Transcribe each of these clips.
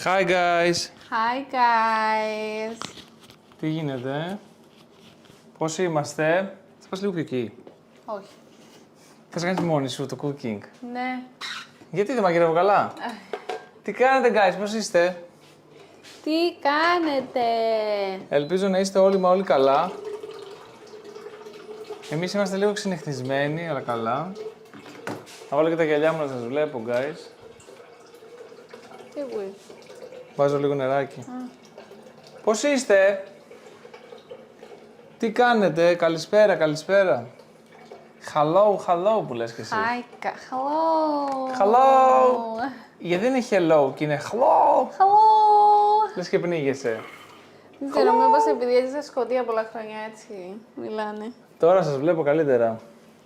Hi guys! Hi guys! Τι γίνεται, πώς είμαστε, θα πας λίγο πιο εκεί. Όχι. Θες να κάνεις μόνη σου το cooking. Ναι. Γιατί δεν μαγειρεύω καλά. Τι κάνετε guys, πώς είστε. Τι κάνετε! Ελπίζω να είστε όλοι μα όλοι καλά. Εμείς είμαστε λίγο ξενυχτισμένοι, αλλά καλά. Θα βάλω και τα γυαλιά μου να σας βλέπω guys. Τι γουί. Βάζω λίγο νεράκι. Πώς είστε. Τι κάνετε, καλησπέρα, καλησπέρα. Hello που λες και εσύ. Hi, hello! Hello! Γιατί δεν είναι hello και είναι hello. Hello! Λες και πνίγεσαι. Δεν ξέρω, μήπως επειδή έζησα στη Σκωτία πολλά χρόνια έτσι μιλάνε. Τώρα σας βλέπω καλύτερα.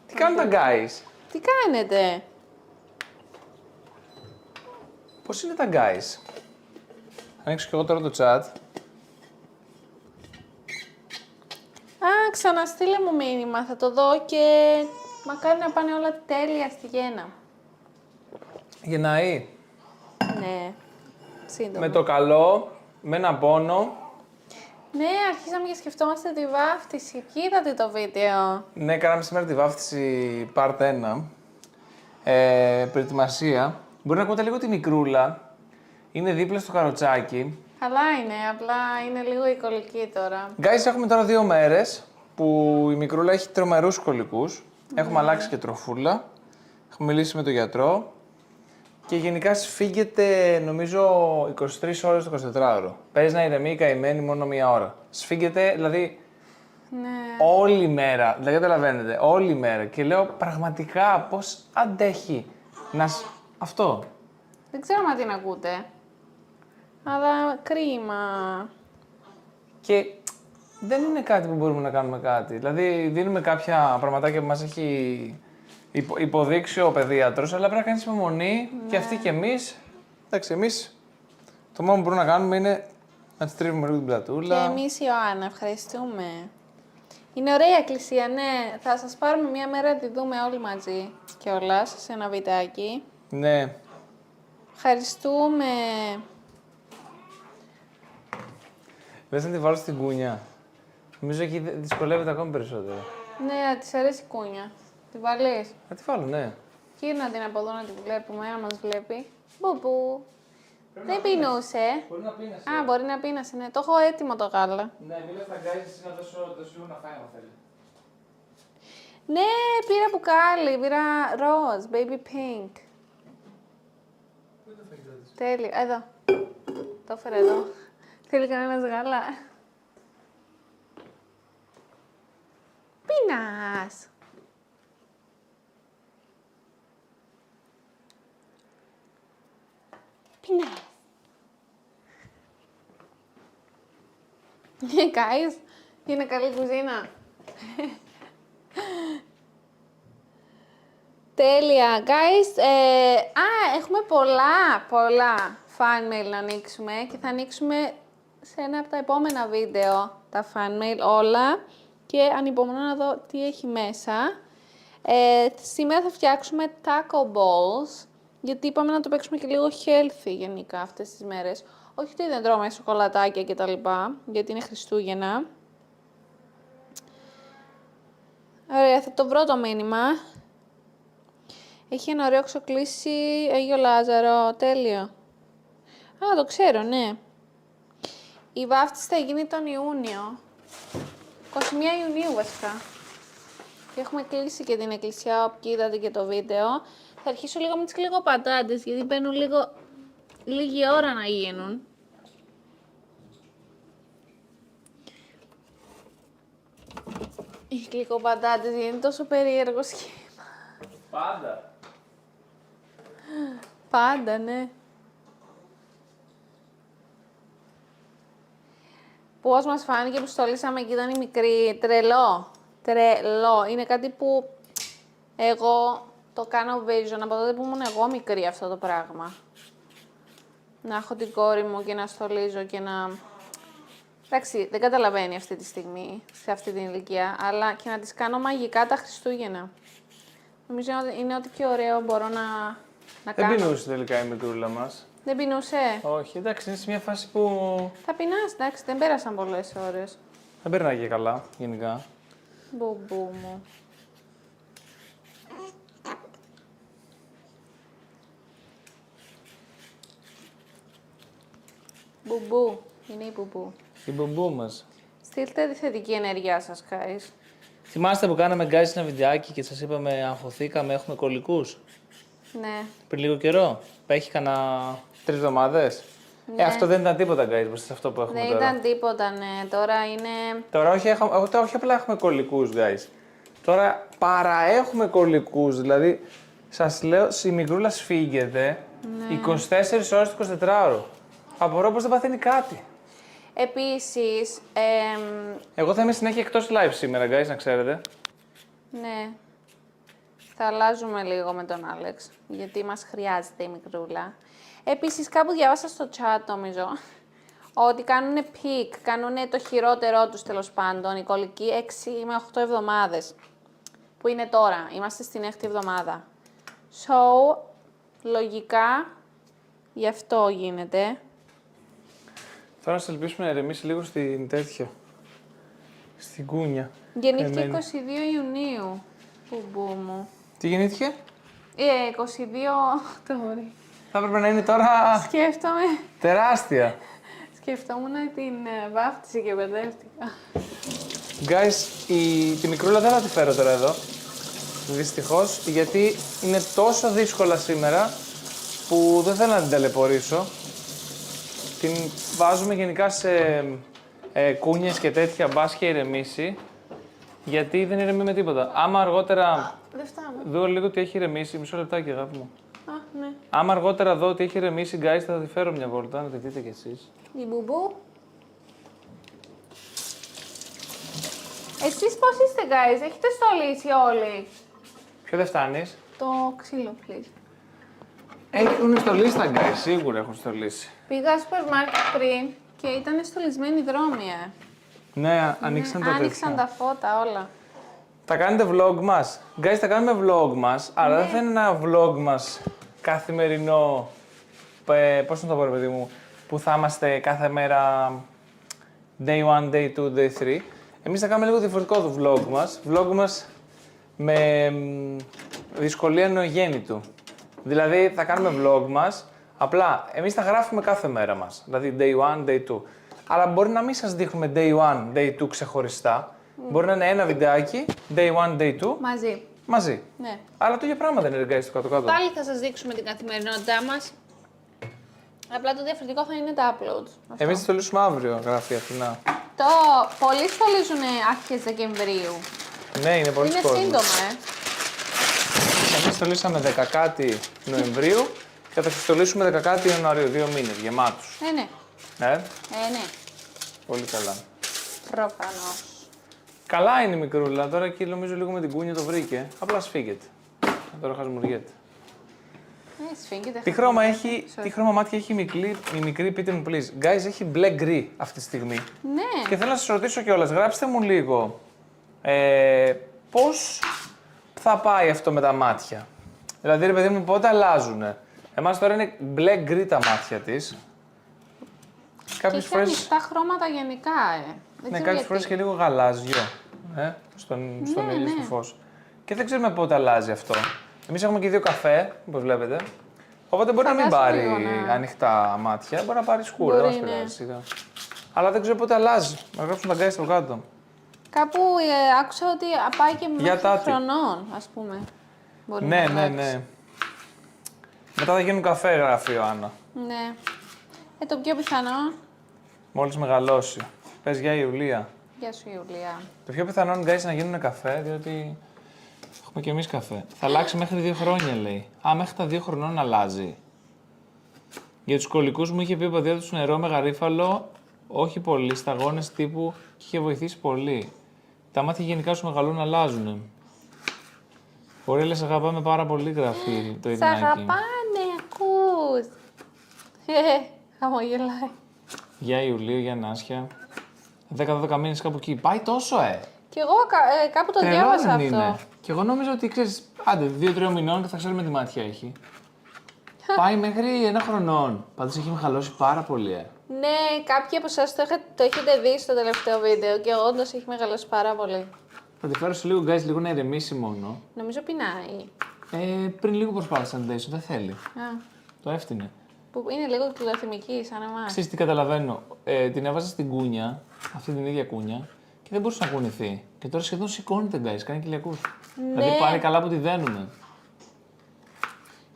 Τι κάνουν τα guys. Τι κάνετε! Πώς είναι τα guys. Ανοίξω και εγώ τώρα το chat. Α, ξαναστείλε μου μήνυμα, θα το δω και μακάρι να πάνε όλα τέλεια στη Γέννα. Γενναή. Ναι, σύντομα. Με το καλό, με ένα πόνο. Ναι, αρχίσαμε και σκεφτόμαστε τη βάφτιση. Κοίτατε το βίντεο. Ναι, κάναμε σήμερα τη βάφτιση part 1. Προετοιμασία. Μπορεί να ακούτε λίγο τη μικρούλα. Είναι δίπλα στο καροτσάκι. Καλά είναι, απλά είναι λίγο η κολλική τώρα. Guys, έχουμε τώρα 2 μέρες που η μικρούλα έχει τρομερούς κολλικούς. Έχουμε αλλάξει και τροφούλα. Έχουμε μιλήσει με τον γιατρό. Και γενικά σφίγγεται, νομίζω, 23 ώρες το 24ωρο. Παίζει να ηρεμεί η καημένη μόνο 1 ώρα. Σφίγγεται, δηλαδή, Ναι. όλη μέρα. Δεν καταλαβαίνετε, όλη μέρα. Και λέω πραγματικά πώς αντέχει να. Αυτό. Δεν ξέρω αν την ακούτε. Αλλά κρίμα. Και δεν είναι κάτι που μπορούμε να κάνουμε κάτι. Δηλαδή, δίνουμε κάποια πραγματάκια που μας έχει υποδείξει ο παιδίατρος, αλλά πρέπει να κάνεις υπομονή και αυτοί και εμείς. Εντάξει, εμείς το μόνο που μπορούμε να κάνουμε είναι να της τρίβουμε λίγο την πλατούλα. Και εμείς Ιωάννα, ευχαριστούμε. Είναι ωραία η εκκλησία, ναι. Θα σας πάρουμε μια μέρα να τη δούμε όλοι μαζί κιόλας σε ένα βιντεάκι. Ναι. Ευχαριστούμε. Λες να τη βάλω στην κούνια. Νομίζω εκεί δυσκολεύεται ακόμη περισσότερο. Ναι, της αρέσει η κούνια. Τη βάλεις. Να τη βάλω, ναι. Κοίτα την από εδώ να τη βλέπουμε, αν μας βλέπει. Μπουπου. Δεν πεινούσε. Μπορεί να πίνασε. Α, μπορεί να πίνασε, ναι. Το έχω έτοιμο το γάλα. Ναι, μίλα στα γκάζι εσύ να δώσω λίγο να φάει αν θέλει. Ναι, πήρα μπουκάλι, πήρα ροζ, baby pink. Πού είναι το φαγητό της. Τέλειο, εδώ. Το έφερα εδώ. Θέλει κανένας γάλα. Πίνας. Πίνας. Guys, είναι καλή κουζίνα. Τέλεια, guys. Έχουμε πολλά fan mail να ανοίξουμε και θα ανοίξουμε σε ένα από τα επόμενα βίντεο τα fan mail όλα και ανυπομονώ να δω τι έχει μέσα. Σήμερα θα φτιάξουμε taco balls γιατί είπαμε να το παίξουμε και λίγο healthy γενικά αυτές τις μέρες. Όχι ότι δεν τρώμε σοκολατάκια και τα λοιπά, γιατί είναι Χριστούγεννα. Ωραία, θα το βρω το μήνυμα. Έχει ένα ωραίο ξοκλήσι Αγίο Λάζαρο, τέλειο. Α, το ξέρω, ναι. Η βάφτιση θα γίνει τον Ιούνιο. 21 Ιουνίου βασικά. Και έχουμε κλείσει και την εκκλησιά, όποιοι είδατε και το βίντεο. Θα αρχίσω λίγο με τις κλικοπατάτες, γιατί παίρνουν λίγη ώρα να γίνουν. Οι κλικοπατάτες είναι τόσο περίεργο σχήμα. Πάντα. Πάντα, ναι. Πώς μας φάνηκε που στολίσαμε και ήταν η μικρή. Τρελό. Είναι κάτι που εγώ το κάνω vision από τότε που ήμουν εγώ μικρή αυτό το πράγμα. Να έχω την κόρη μου και να στολίζω και να... Εντάξει, δεν καταλαβαίνει αυτή τη στιγμή, σε αυτή την ηλικία, αλλά και να τις κάνω μαγικά τα Χριστούγεννα. Νομίζω είναι ό,τι πιο ωραίο μπορώ να Δεν κάνω. πεινούσε τελικά η μικρούλα μας. Δεν πεινούσε. Όχι, εντάξει, είναι σε μια φάση που Θα πεινάσει, εντάξει, δεν πέρασαν πολλές ώρες. δεν περνάει καλά, γενικά. Μπουμπού μου. Μπουμπού, είναι η μπουμπού. Η μπομπού μας. Στείλτε τη θετική ενέργειά σας, guys. Θυμάστε που κάναμε guys ένα βιντεάκι και σας είπαμε αγχωθήκαμε, έχουμε κολλικούς. Ναι. Πριν λίγο καιρό. Έχει κανένα 3 εβδομάδες. Ναι. Αυτό δεν ήταν τίποτα guys μπροστά σε αυτό που έχουμε Δεν τώρα. ήταν τίποτα, ναι. Τώρα είναι... Τώρα όχι απλά έχουμε κολλικούς guys. Τώρα παραέχουμε κολλικούς. Δηλαδή, σας λέω, η μικρούλα σφίγγεται 24 ώρες το 24ωρο. Απορώ πως δεν παθαίνει κάτι. Επίσης, Εγώ θα είμαι συνέχεια εκτός live σήμερα guys, να ξέρετε. ναι, θα αλλάζουμε λίγο με τον Άλεξ, γιατί μας χρειάζεται η μικρούλα. Επίσης, κάπου διάβασα στο chat, νομίζω, ότι κάνουνε peak, κάνουνε το χειρότερό τους, τέλος πάντων, οι κολλικοί 6 με 8 εβδομάδες, που είναι τώρα, είμαστε στην 6η εβδομάδα. So, λογικά, γι' αυτό γίνεται. Τώρα να σας ελπίσουμε να ηρεμήσει λίγο στην τέτοια. Στην κούνια. Γεννήθηκε Εμένη. 22 Ιουνίου, μπουμπού μου. Τι γεννήθηκε? 22 Οκτώβρη. Θα έπρεπε να είναι τώρα Σκέφτομαι. τεράστια. Σκεφτόμουν την βάφτιση και μπερδεύτηκα. Guys, τη μικρούλα δεν θα τη φέρω τώρα εδώ. Δυστυχώς, γιατί είναι τόσο δύσκολα σήμερα που δεν θέλω να την ταλαιπωρήσω. Την βάζουμε γενικά σε κούνιες και τέτοια, μπας και ηρεμήσει. Γιατί δεν ηρεμεί με τίποτα. Άμα αργότερα Δεν φτάνω. δω λίγο ότι έχει ηρεμήσει, μισό λεπτάκι αγάπη μου. Α, ναι. Άμα αργότερα δω ότι έχει ηρεμήσει, guys, θα τη φέρω μια βόλτα, να τη δείτε κι εσείς. Η μπουμπού. Εσείς πώς είστε, guys, έχετε στολίσει όλοι. Ποιο δεν φτάνεις? Το ξύλο, please. Έχουν στολίσει τα guys, σίγουρα έχουν στολίσει. Πήγα στο μάρκετ πριν και ήταν στολισμένοι δρόμοι, Ναι, ανοίξαν τα Άνοιξαν τέτοια. τα φώτα όλα. Θα κάνετε vlog μας. Guys, θα κάνουμε vlog μας, αλλά δεν θα είναι ένα vlog μας καθημερινό, πώς να το πω ρε παιδί μου, που θα είμαστε κάθε μέρα day 1, day 2, day 3. Εμείς θα κάνουμε λίγο διαφορετικό το vlog μας. Vlog μας με δυσκολία νεογέννητου. Δηλαδή θα κάνουμε vlog μας, απλά εμείς θα γράφουμε κάθε μέρα μας. Δηλαδή day 1, day 2. Αλλά μπορεί να μην σας δείχνουμε day 1, day 2 ξεχωριστά. Μπορεί να είναι ένα βιντεάκι, day 1, day 2, Μαζί. μαζί. Ναι. Αλλά το ίδιο πράγμα δεν είναι guys στο κάτω-κάτω. Πάλι θα σας δείξουμε την καθημερινότητά μας. Απλά το διαφορετικό θα είναι τα uploads. Αυτό. Εμείς θα το λύσουμε αύριο, γράφει η Αθηνά. Πολλοί στολίζουν αρχές Δεκεμβρίου. Ναι, είναι πολύ Είναι κόσμος. σύντομα, Εμείς το λύσαμε 10 κάτι Νοεμβρίου και θα το λύσουμε 10 κάτι Ιανουαρίου, 2 μήνες γεμάτους. Ναι. Ναι, Ναι. πολύ καλά. Προφανώς. Καλά είναι η μικρούλα, τώρα εκεί νομίζω λίγο με την κούνια το βρήκε. Απλά σφίγγεται. Τώρα χασμουριέται. Σφίγγεται. Τι χρώμα, τι χρώμα μάτια έχει η μικρή, πείτε μου please. Guys, έχει μπλε γκρι αυτή τη στιγμή. Ναι. Και θέλω να σας ρωτήσω κιόλας, γράψτε μου λίγο πώς θα πάει αυτό με τα μάτια. Δηλαδή, ρε παιδί μου, πότε αλλάζουνε. Εμάς τώρα είναι μπλε γκρι τα μάτια της. Και Κάποιες έχει φορές, ανοιχτά χρώματα γενικά, Δεν ναι, ξέρω κάποιες γιατί. φορές και λίγο γαλάζιο στον ήλιο, ναι. στο φως. Και δεν ξέρουμε πότε αλλάζει αυτό. Εμείς έχουμε και 2 καφέ, όπως βλέπετε. Οπότε μπορεί να μην Φαντάσου πάρει λίγο, ναι. ανοιχτά μάτια, μπορεί να πάρει σκούρα, δεν Μπορεί, μας ναι. πειράζει σιγά. Αλλά δεν ξέρω πότε αλλάζει. Να γράψουν τα guys από κάτω. Κάπου άκουσα ότι πάει και μέχρι τάτι. χρονών, ας πούμε. Μπορεί Ναι, να ναι, αλλάξει. ναι. Μετά θα γίνουν καφέ, γράφει η Ιωάννα. Ναι. Το πιο πιθανό. Μόλις μεγαλώσει. Πες για Ιουλία. Γεια σου, Ιουλία. Το πιο πιθανό είναι guys να γίνουν καφέ, διότι έχουμε και εμείς καφέ. Θα αλλάξει μέχρι 2 χρόνια, λέει. Α, μέχρι τα 2 χρονών αλλάζει. Για τους κολλικούς μου είχε πει ο παδιάτρος του νερό με γαρίφαλο, όχι πολύ, σταγόνες τύπου και είχε βοηθήσει πολύ. Τα μάτια γενικά σου μεγαλούν αλλάζουν. Ωραία, λες, αγαπάμε πάρα πολύ, γράφει το Σ' Ειρηνάκι. αγαπάνε, ακούς. Χαμογελάει. Για Ιουλίου, για Νάσια. 10-12 μήνες κάπου εκεί. Πάει τόσο, Κι εγώ κάπου το Τρελό διάβασα δεν αυτό. είναι. Και εγώ νόμιζα ότι ξέρεις, άντε 2-3 μηνών και θα ξέρουμε τι μάτια έχει. Πάει μέχρι 1 χρονών. Πάντως έχει μεγαλώσει πάρα πολύ, Ναι, κάποιοι από εσάς το έχετε δει στο τελευταίο βίντεο και όντως έχει μεγαλώσει πάρα πολύ. Θα τη φέρω σε λίγο, guys, λίγο να ηρεμήσει μόνο. Νομίζω πεινάει. Πριν λίγο προσπάθησα να ντύσω, δεν θέλει. Α, Το έφτιανε. που είναι λίγο κυκλοθυμική, σαν εμάς. Ξέρεις τι καταλαβαίνω. Την έβαζα στην κούνια, αυτή την ίδια κούνια, και δεν μπορούσε να κουνηθεί. Και τώρα σχεδόν σηκώνεται, guys, κάνει κοιλιακούς. Ναι. Δηλαδή πάλι καλά που τη δένουμε.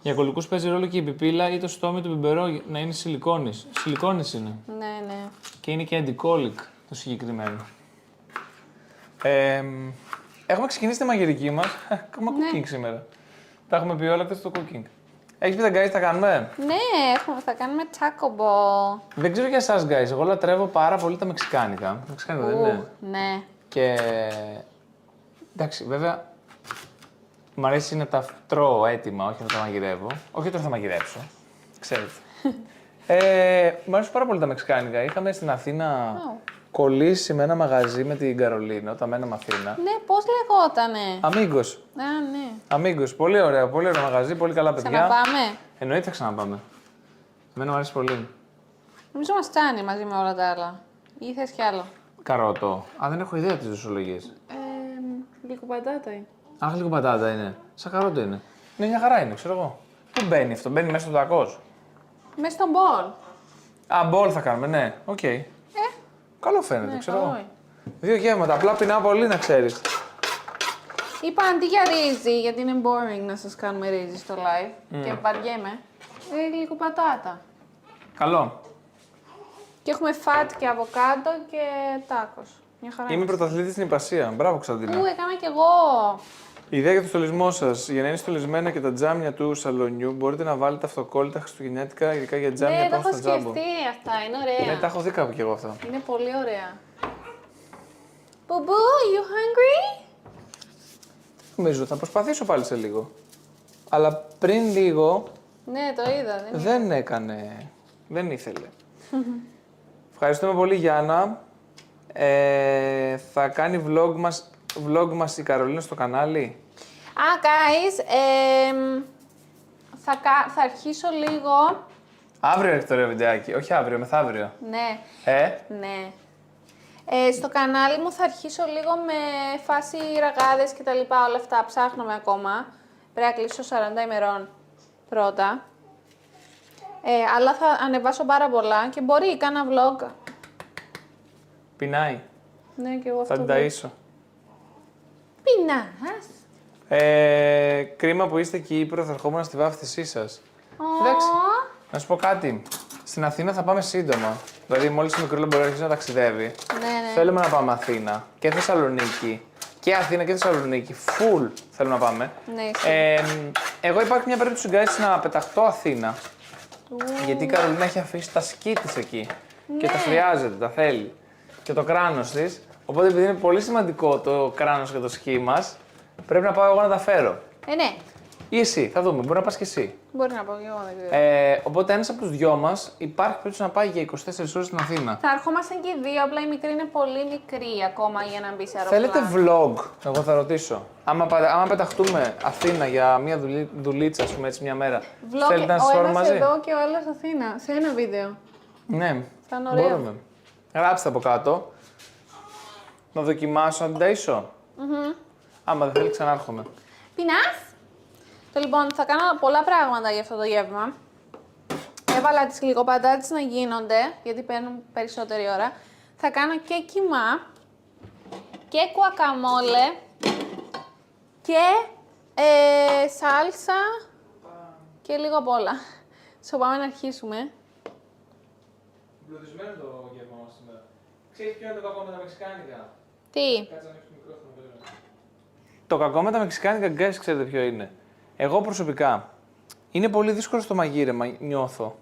Για κολλικούς παίζει ρόλο και η πιπίλα ή το στόμι του μπιμπερό να είναι σιλικόνης. Σιλικόνης είναι. Ναι, ναι. Και είναι και αντικόλικ το συγκεκριμένο. Έχουμε ξεκινήσει τη μαγειρική μας. Έχουμε cooking σήμερα. Τα έχουμε πει όλα στο cooking. Έχεις πει τα guys, τα κάνουμε. Ναι, θα κάνουμε taco ball. Δεν ξέρω για εσάς guys, εγώ λατρεύω πάρα πολύ τα μεξικάνικα. Μεξικάνικα δεν είναι. Ναι. Και εντάξει, βέβαια, μου αρέσει να τα τρώω έτοιμα, όχι να τα μαγειρεύω. Όχι τώρα θα μαγειρέψω, ξέρετε. Μου αρέσουν πάρα πολύ τα μεξικάνικα. Είχαμε στην Αθήνα κολλήσει με ένα μαγαζί με την Καρολίνα, όταν μέναμε Αθήνα. Ναι, πώς λεγότανε. Αμίγκος. Α, ναι. Αμίγκος, πολύ ωραίο μαγαζί, πολύ καλά παιδιά. Ξαναπάμε. Εννοείται θα ξαναπάμε. Εμένα μου αρέσει πολύ. Νομίζω μας φτάνει μαζί με όλα τα άλλα. Ή θες κι άλλο. Καρότο. Α, δεν έχω ιδέα τις δοσολογίες. Λίγο πατάτα είναι. Αχ, λίγο πατάτα είναι. Σαν καρότο είναι. Ναι, μια χαρά είναι, ξέρω εγώ. Πού μπαίνει αυτό, μπαίνει μέσα στο τακός. Μες στον μπολ. Α, μπολ θα κάνουμε, ναι. Οκ. Καλό φαίνεται, Ναι, ξέρω καλό εγώ. είναι. 2 γεύματα, απλά πεινάω πολύ να ξέρεις. Είπα αντί για ρύζι, γιατί είναι boring να σας κάνουμε ρύζι στο live και βαριέμαι. Λίγο πατάτα. Καλό. Και έχουμε φατ και αβοκάντο και τάκος. Μια χαρά. Είμαι πρωταθλήτης στην Ιππασία. Μπράβο, Ξαντίνα. Έκανα κι εγώ. Η ιδέα για το στολισμό σας. Για να είναι στολισμένα και τα τζάμια του σαλονιού, μπορείτε να βάλετε αυτοκόλλητα χριστουγεννιάτικα, ειδικά για τζάμια Ναι, τα πάνω έχω στο τζάμπο. σκεφτεί αυτά, είναι ωραία. Ναι, τα έχω δει κάπου κι εγώ αυτά. Είναι πολύ ωραία. Μπουμπού, you hungry? Νομίζω, θα προσπαθήσω πάλι σε λίγο. Αλλά πριν λίγο Ναι, το είδα. δεν έκανε. Δεν ήθελε. Ευχαριστούμε πολύ, Γιάννα. Θα κάνει vlog μας η Καρολίνα στο κανάλι. Guys, θα αρχίσω λίγο. Αύριο έρχεται το ωραίο βιντεάκι. Όχι αύριο, μεθαύριο. Ναι, ναι. Στο κανάλι μου θα αρχίσω λίγο με φάση ραγάδες και τα λοιπά, όλα αυτά. Ψάχνομαι ακόμα. Πρέπει να κλείσω 40 ημερών πρώτα. Αλλά θα ανεβάσω πάρα πολλά και μπορεί κάνα vlog. Πεινάει. Ναι, και εγώ αυτό. Θα την ταΐσω. Πεινάς. Κρίμα που είστε εκεί Κύπρο, θα ερχόμουν στη βάφτισή σας. Εντάξει. Να σου πω κάτι. Στην Αθήνα θα πάμε σύντομα. Δηλαδή, μόλις η μικρούλα μπορεί να αρχίσει να ταξιδεύει. Ναι. Θέλουμε να πάμε Αθήνα και Θεσσαλονίκη. Και Αθήνα και Θεσσαλονίκη. Full θέλουμε να πάμε. Ναι, εγώ υπάρχει μια περίπτωση, guys, να πεταχτώ Αθήνα. Γιατί η Καρολίνα έχει αφήσει τα σκι της εκεί. Και τα χρειάζεται, τα θέλει. Και το κράνος της. Οπότε, επειδή είναι πολύ σημαντικό το κράνος και το σκι μας, πρέπει να πάω εγώ να τα φέρω. Ναι. Ή εσύ, θα δούμε, μπορεί να πας και εσύ. Μπορεί να πω και εγώ, δεν ξέρω. Οπότε ένας από τους δυο μας υπάρχει περίπτωση να πάει για 24 ώρες στην Αθήνα. Θα ερχόμαστε και οι δύο, απλά η μικρή είναι πολύ μικρή ακόμα για να μπει σε αεροπλάνο. Θέλετε vlog, εγώ θα ρωτήσω. Άμα πεταχτούμε Αθήνα για μια δουλίτσα, ας πούμε έτσι, μια μέρα. Vlog, Θέλετε να σας ο φέρουμε ένας μαζί. εδώ και ο άλλος Αθήνα, σε ένα βίντεο. Ναι, Θα είναι ωραίο. μπορούμε. Γράψτε από κάτω. Να δοκιμάσω, να την ταΐσω. Άμα δεν θέλει, ξανάρχομαι. Πεινάς? Λοιπόν, θα κάνω πολλά πράγματα για αυτό το γεύμα. Έβαλα τις γλυκοπατάτες να γίνονται, γιατί παίρνουν περισσότερη ώρα. Θα κάνω και κιμά και κουακαμόλε και σάλσα και λίγο απ' όλα. So, πάμε να αρχίσουμε. Εμπλουτισμένο το γεύμα μας σήμερα. Ξέρεις ποιο είναι το κακό με τα μεξικάνικα. Τι? Κάτσε να ανοίξω το μικρόφωνο, βέβαια. Το κακό με τα μεξικάνικα, guys, ξέρετε ποιο είναι. Εγώ προσωπικά, είναι πολύ δύσκολο στο μαγείρεμα, νιώθω.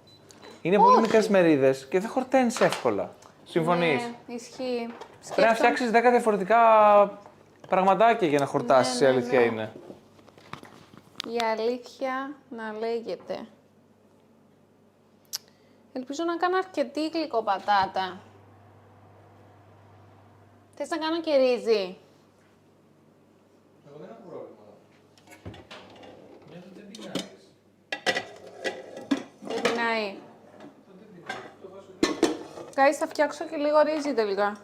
Είναι πολύ μικρές μερίδες και δεν χορταίνεις εύκολα. Συμφωνείς? Ναι, ισχύει. Πρέπει να φτιάξεις 10 διαφορετικά πραγματάκια για να χορτάσεις, η αλήθεια είναι. Η αλήθεια να λέγεται. Ελπίζω να κάνω αρκετή γλυκοπατάτα. Θες να κάνω και ρύζι? Εγώ δεν έχω πρόβλημα. Νιώθω ότι δεν πεινάζεις. ξεκινάει. Guys, θα φτιάξω και λίγο ρύζι τελικά.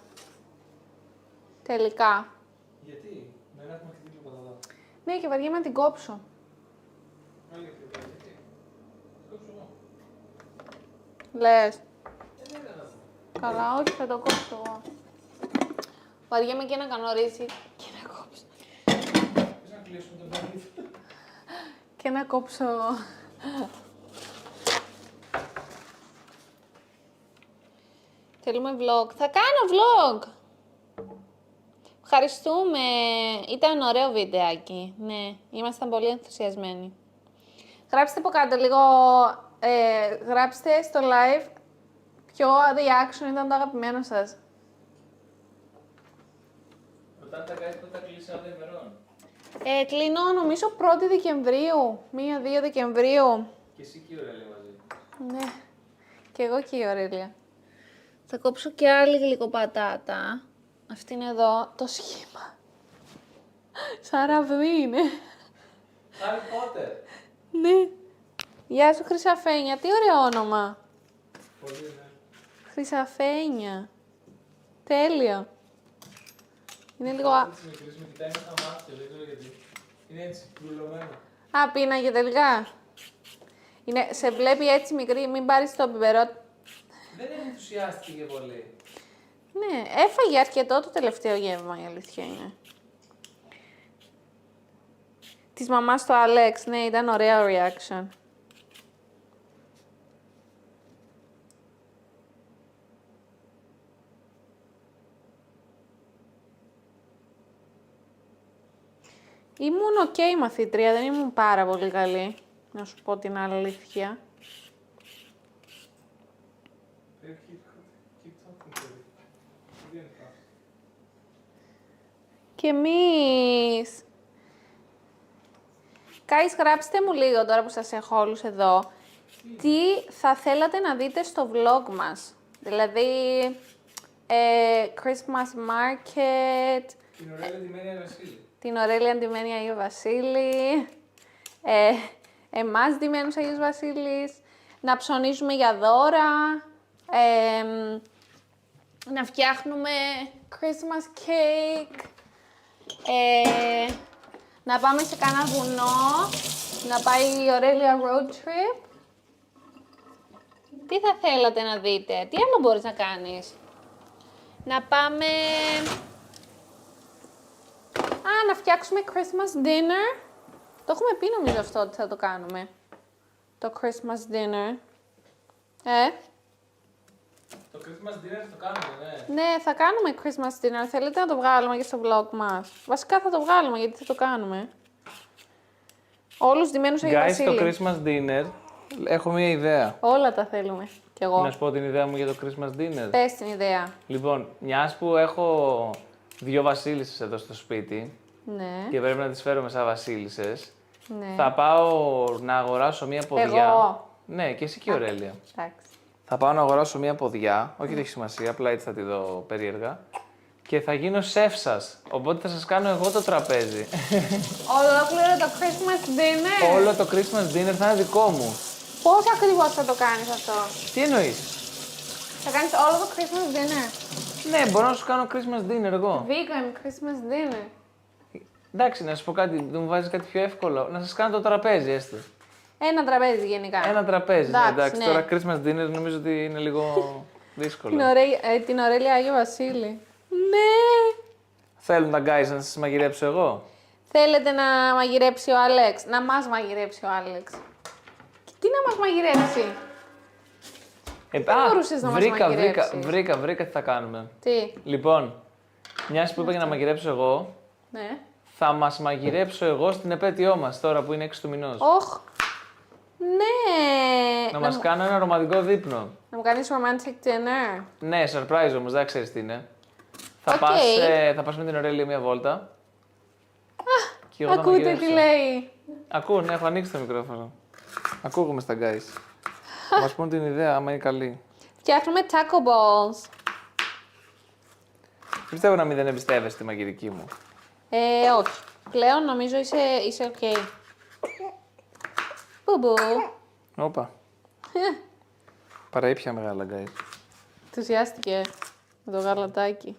Τελικά. Γιατί, δεν έχουμε χτυπήσει τίποτα εδώ. Ναι, και βαριέμαι να την κόψω. Λες. Καλά, όχι, θα το κόψω εγώ. Βαριέμαι και να κάνω ρύζι και να κόψω. Θες να κλείσουμε τον παιχνίδι. Και να κόψω. Θέλουμε vlog. Θα κάνω vlog! Ευχαριστούμε. Ήταν ωραίο βιντεάκι. Ναι, ήμασταν πολύ ενθουσιασμένοι. Γράψτε από κάτω λίγο, γράψτε στο live ποιο reaction ήταν το αγαπημένο σας. Όταν τα κάνεις, θα κλείσει άλλα ημερών. Κλείνω νομίζω 1η Δεκεμβρίου, 1-2 Δεκεμβρίου. Και εσύ και η Ωρέλια μαζί. Ναι, και εγώ και η Ωρέλια. Θα κόψω και άλλη γλυκοπατάτα. Αυτή είναι εδώ το σχήμα. Σαν ραβδί είναι. Harry Potter. Ναι. Γεια σου Χρυσαφένια, τι ωραίο όνομα. Πολύ, ναι. Χρυσαφένια. Τέλειο. Είναι λίγο... Έτσι μικρής με κοιτάει με τα μάτια, δεν ξέρω γιατί. Είναι έτσι, μπουλωμένο. Α, πίναγε τελικά. Είναι, σε βλέπει έτσι μικρή, μην πάρεις το πιπερό. Δεν ενθουσιάστηκε και πολύ. Ναι, έφαγε αρκετό το τελευταίο γεύμα, η αλήθεια είναι. Της μαμάς του Άλεξ, ναι, ήταν ωραίο reaction. Ήμουν οκ μαθήτρια, δεν ήμουν πάρα πολύ καλή, να σου πω την αλήθεια. Και εμείς. Guys, γράψτε μου λίγο τώρα που σας έχω όλους εδώ. Τι θα θέλατε να δείτε στο vlog μας. Δηλαδή, Christmas Market, Την Ωρέλια ντυμένη Αγίου Βασίλη. την Ωρέλια ντυμένη Αγίου Βασίλη, εμάς ντυμένους Αγίους Βασίλης, να ψωνίζουμε για δώρα, να φτιάχνουμε Christmas cake, να πάμε σε κάνα βουνό, να πάει η Ωρέλια road trip. Τι θα θέλατε να δείτε, τι άλλο μπορείς να κάνεις. Να πάμε... να φτιάξουμε Christmas dinner. Το έχουμε πει νομίζω αυτό ότι θα το κάνουμε. Το Christmas dinner. Το Christmas dinner το κάνουμε, ναι. Ναι, θα κάνουμε Christmas dinner. Θέλετε να το βγάλουμε και στο vlog μας. Βασικά θα το βγάλουμε γιατί θα το κάνουμε. Όλους ντυμένους Αγίου Guys, Βασίλη. το Christmas dinner έχω μία ιδέα. Όλα τα θέλουμε. Κι εγώ. Να σου πω την ιδέα μου για το Christmas dinner. Πες την ιδέα. Λοιπόν, μιας που έχω 2 βασίλισσες εδώ στο σπίτι Ναι. και πρέπει να τις φέρουμε σαν βασίλισσες, Ναι. θα πάω να αγοράσω μία ποδιά. Εγώ. Ναι, και εσύ και η Ωρέλια. Εντάξει. Θα πάω να αγοράσω μία ποδιά, όχι δεν έχει σημασία, απλά έτσι θα τη δω περίεργα. Και θα γίνω σεφ σας, οπότε θα σας κάνω εγώ το τραπέζι. Ολόκληρο το Christmas dinner. Όλο το Christmas dinner θα είναι δικό μου. Πώς ακριβώς θα το κάνεις αυτό. Τι εννοείς? Θα κάνεις όλο το Christmas dinner. Ναι, μπορώ να σου κάνω Christmas dinner εγώ. Vegan Christmas dinner. Εντάξει, να σου πω κάτι, δεν μου βάζεις κάτι πιο εύκολο. Να σας κάνω το τραπέζι, έστω. Ένα τραπέζι γενικά. Ένα τραπέζι, ναι, εντάξει. ναι. Τώρα Christmas dinner νομίζω ότι είναι λίγο δύσκολο. Την Ωρέλια Άγιο Βασίλη. Ναι. Θέλουν τα guys να σας μαγειρέψω εγώ. Θέλετε να μαγειρέψει ο Άλεξ. Να μας μαγειρέψει ο Άλεξ. Και τι να μας μαγειρέψει. μπορούσες να μας μαγειρέψεις. βρήκα τι θα κάνουμε. Τι. Λοιπόν, μιας που είπα για να μαγειρέψω εγώ, Ναι. θα μας μαγειρέψω εγώ στην επέτειό μας τώρα που είναι 6 του μηνός. Όχ. Ναι. Να μας κάνω ένα ρομαντικό δείπνο. Να μου κάνεις romantic dinner. Ναι, surprise όμως, δεν ξέρεις τι είναι. Θα, Οκ. θα πας με την Ωρέλια μία βόλτα. Και εγώ θα Ακούτε μαγειρέψω. τι λέει. Ακούνε, έχω ανοίξει το μικρόφωνο. Ακούγομαι στα guys. Θα μας πούν την ιδέα, άμα είναι καλή. Φτιάχνουμε taco balls. Πιστεύω να μην δεν εμπιστεύεσαι τη μαγειρική μου. Όχι. Πλέον νομίζω είσαι ok. Μπουμπου. Όπα. Παραήπια μεγάλα, guys. Ενθουσιάστηκε με το γαλατάκι.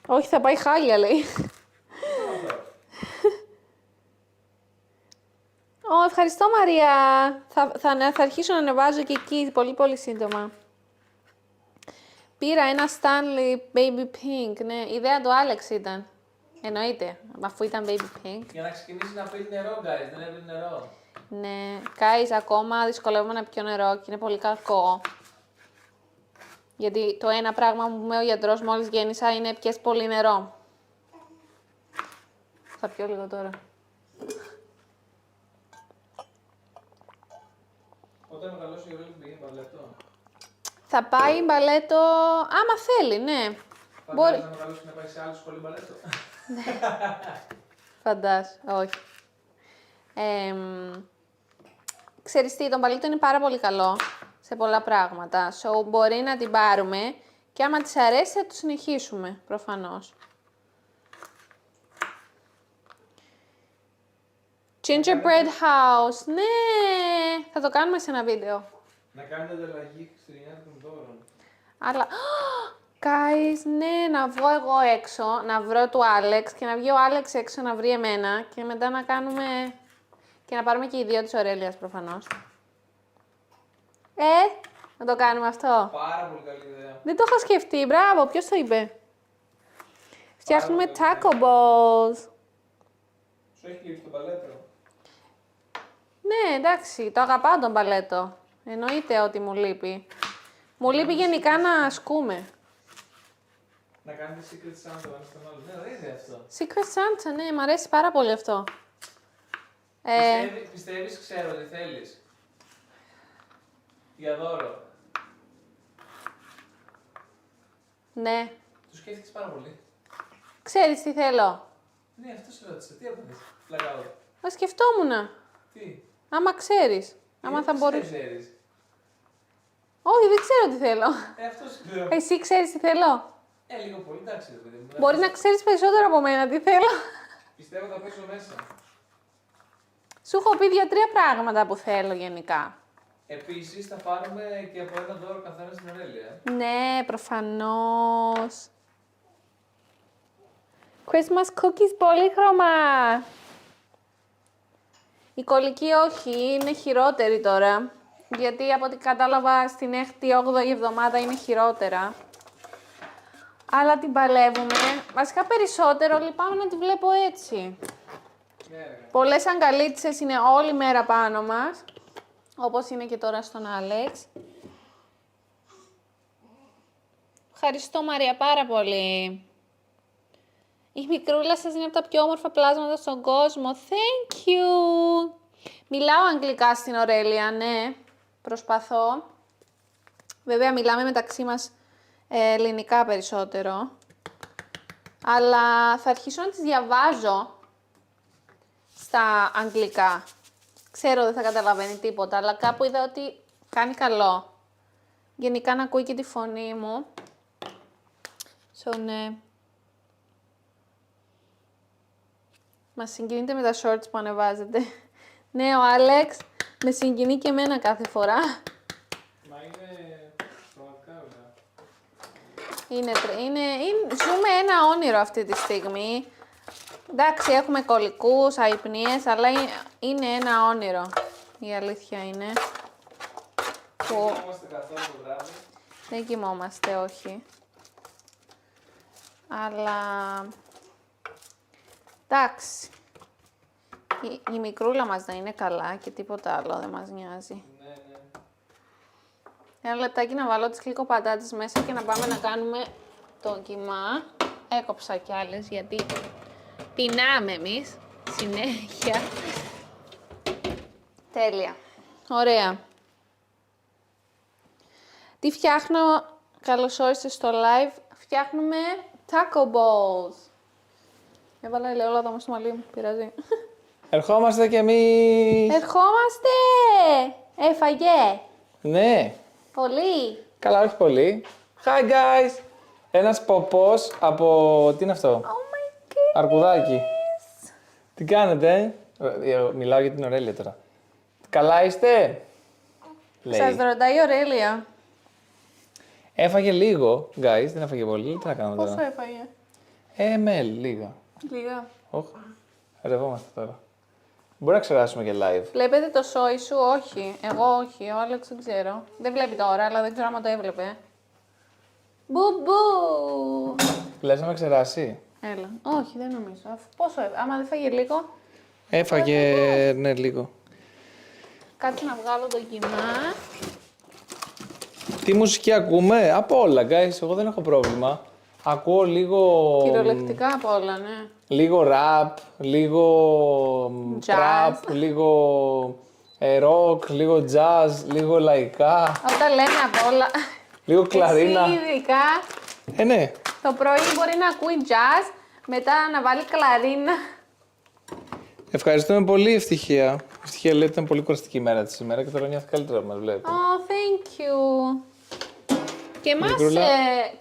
Όχι, θα πάει χάλια, λέει. Ευχαριστώ, Μαρία. Θα αρχίσω να ανεβάζω και εκεί πολύ πολύ σύντομα. Πήρα ένα Stanley Baby Pink. Ναι, ιδέα του Άλεξ ήταν. Εννοείται, αφού ήταν Baby Pink. Για να ξεκινήσει να πίνει νερό, guys. Δεν έπαιρνε νερό. Ναι, guys, ακόμα δυσκολεύομαι να πιω νερό και είναι πολύ κακό. Γιατί το ένα πράγμα που μου είπε ο γιατρός μόλις γέννησα είναι πιες πολύ νερό. Θα πιω λίγο τώρα. Όταν μεγαλώσει η Ορέλη πηγαίνει μπαλέτο. Θα πάει μπαλέτο, άμα θέλει, ναι. Μπορεί να μεγαλώσει και να πάει σε άλλη σχολή μπαλέτο. Φαντάς, όχι. Ξέρεις τι, το μπαλέτο είναι πάρα πολύ καλό σε πολλά πράγματα. So, μπορεί να την πάρουμε και άμα της αρέσει θα το συνεχίσουμε, προφανώς. Gingerbread house, ναι, θα το κάνουμε σε ένα βίντεο. Να κάνετε ανταλλαγή χριστουγεννιάτικων δώρων. Αλλά, guys, ναι, να βγω εγώ έξω, να βρω του Άλεξ και να βγει ο Άλεξ έξω να βρει εμένα και μετά να κάνουμε και να πάρουμε και οι δύο της Ορέλιας προφανώς. Να το κάνουμε αυτό. Πάρα πολύ καλή ιδέα. Δεν το είχα σκεφτεί, μπράβο, ποιος το είπε. Φτιάχνουμε taco balls. Σου έχει λείψει το μπαλέτο. Ναι, εντάξει, το αγαπάω τον μπαλέτο. Εννοείται ότι μου λείπει. Μου λείπει γενικά να ασκούμε. Να κάνετε Secret Santa ένα στον άλλο. Ναι, δεν είναι αυτό. Secret Santa, ναι, μου αρέσει πάρα πολύ αυτό. Πιστεύεις, ξέρω τι θέλεις. Για δώρο. Ναι. Το σκέφτηκες πάρα πολύ. Ξέρεις τι θέλω. Ναι, αυτό σε ρώτησε. Τι έπαθες. Πλακάω. Θα σκεφτόμουν. Τι. Άμα ξέρεις. Άμα θα μπορείς. Ξέρεις. Όχι, δεν ξέρω τι θέλω. Αυτό σου λέω. Εσύ ξέρεις τι θέλω. Λίγο πολύ, εντάξει. Ρε παιδί μου. Μπορεί να ξέρεις περισσότερο από μένα τι θέλω. Πιστεύω θα πέσω μέσα. Σου έχω πει 2-3 πράγματα που θέλω γενικά. Επίσης θα πάρουμε και από ένα δώρο καθένα στην Ορέλια. Ναι, προφανώς. Christmas cookies πολύχρωμα. Η κολλική όχι, είναι χειρότερη τώρα. Γιατί από ό,τι κατάλαβα στην 6η-8η εβδομάδα είναι χειρότερα. Αλλά την παλεύουμε. Βασικά περισσότερο λυπάμαι να τη βλέπω έτσι. Πολλές αγκαλίτσες είναι όλη μέρα πάνω μας. Όπως είναι και τώρα στον Άλεξ. Ευχαριστώ Μαρία πάρα πολύ. Η μικρούλα σας είναι από τα πιο όμορφα πλάσματα στον κόσμο. Thank you. Μιλάω αγγλικά στην Ορέλια, ναι. Προσπαθώ. Βέβαια μιλάμε μεταξύ μας ελληνικά περισσότερο. Αλλά θα αρχίσω να τις διαβάζω στα αγγλικά. Ξέρω δεν θα καταλαβαίνει τίποτα, αλλά κάπου είδα ότι κάνει καλό. Γενικά να ακούει και τη φωνή μου. So, ναι. Μας συγκινείτε με τα shorts που ανεβάζετε. Ναι, ο Άλεξ με συγκινεί και εμένα κάθε φορά. Μα είναι πραγματικά Ζούμε ένα όνειρο αυτή τη στιγμή. Εντάξει, έχουμε κολλικούς, αϊπνίες, αλλά είναι ένα όνειρο. Η αλήθεια είναι. Δεν κοιμόμαστε καθόλου το βράδυ. Δεν κοιμόμαστε, όχι. Αλλά... εντάξει. Η μικρούλα μας να είναι καλά και τίποτα άλλο δεν μας νοιάζει. Ναι, ναι. Ένα λεπτάκι να βάλω τις γλυκοπατάτες μέσα και να πάμε να κάνουμε το κιμά. Έκοψα κι άλλες γιατί πεινάμε εμείς συνέχεια. Τέλεια. Ωραία. Τι φτιάχνω, καλώς όρισες στο live, φτιάχνουμε taco balls. Έβαλα ελαιόλαδο όμως στο μαλλί μου, πειράζει. Ερχόμαστε κι εμείς. Ερχόμαστε! Έφαγε. Ναι. Πολύ. Καλά, όχι πολύ. Hi guys. Ένας ποπός από... τι είναι αυτό? Oh my goodness. Αρκουδάκι. Τι κάνετε? Μιλάω για την Ορέλια τώρα. Καλά είστε? λέει. Σας ρωτάει η Ωρέλια. Έφαγε λίγο, guys, δεν έφαγε πολύ. Τι να κάνουμε Πόσο τώρα. έφαγε? ml, λίγα. Λίγα. Όχ, ρευόμαστε τώρα. Μπορεί να ξεράσουμε και live. Βλέπετε το σόι σου? Όχι. Εγώ όχι. Ο Άλεξ δεν ξέρω. Δεν βλέπει τώρα, αλλά δεν ξέρω άμα το έβλεπε. Μπουμπού! Λες να με ξεράσει. Έλα. Όχι, δεν νομίζω. Πόσο έφαγε? Άμα δεν φάγε λίγο, Έφαγε, ναι, λίγο. κάτσε να βγάλω το κιμά. Τι μουσική ακούμε? Από όλα, guys. Εγώ δεν έχω πρόβλημα. Ακούω λίγο... Κυριολεκτικά απ' όλα, ναι. Λίγο rap, λίγο Jazz. trap, λίγο rock, λίγο jazz, λίγο λαϊκά, Όταν λέμε απ' όλα. λίγο κλαρίνα. Εσύ ειδικά Ναι. το πρωί μπορεί να ακούει jazz, μετά να βάλει κλαρίνα. Ευχαριστούμε πολύ, Ευτυχία. Η Ευτυχία λέει ότι ήταν πολύ κουραστική η μέρα της σήμερα και τώρα νιώθει καλύτερα που μας βλέπει. Oh, thank you. Και Μικρούλα.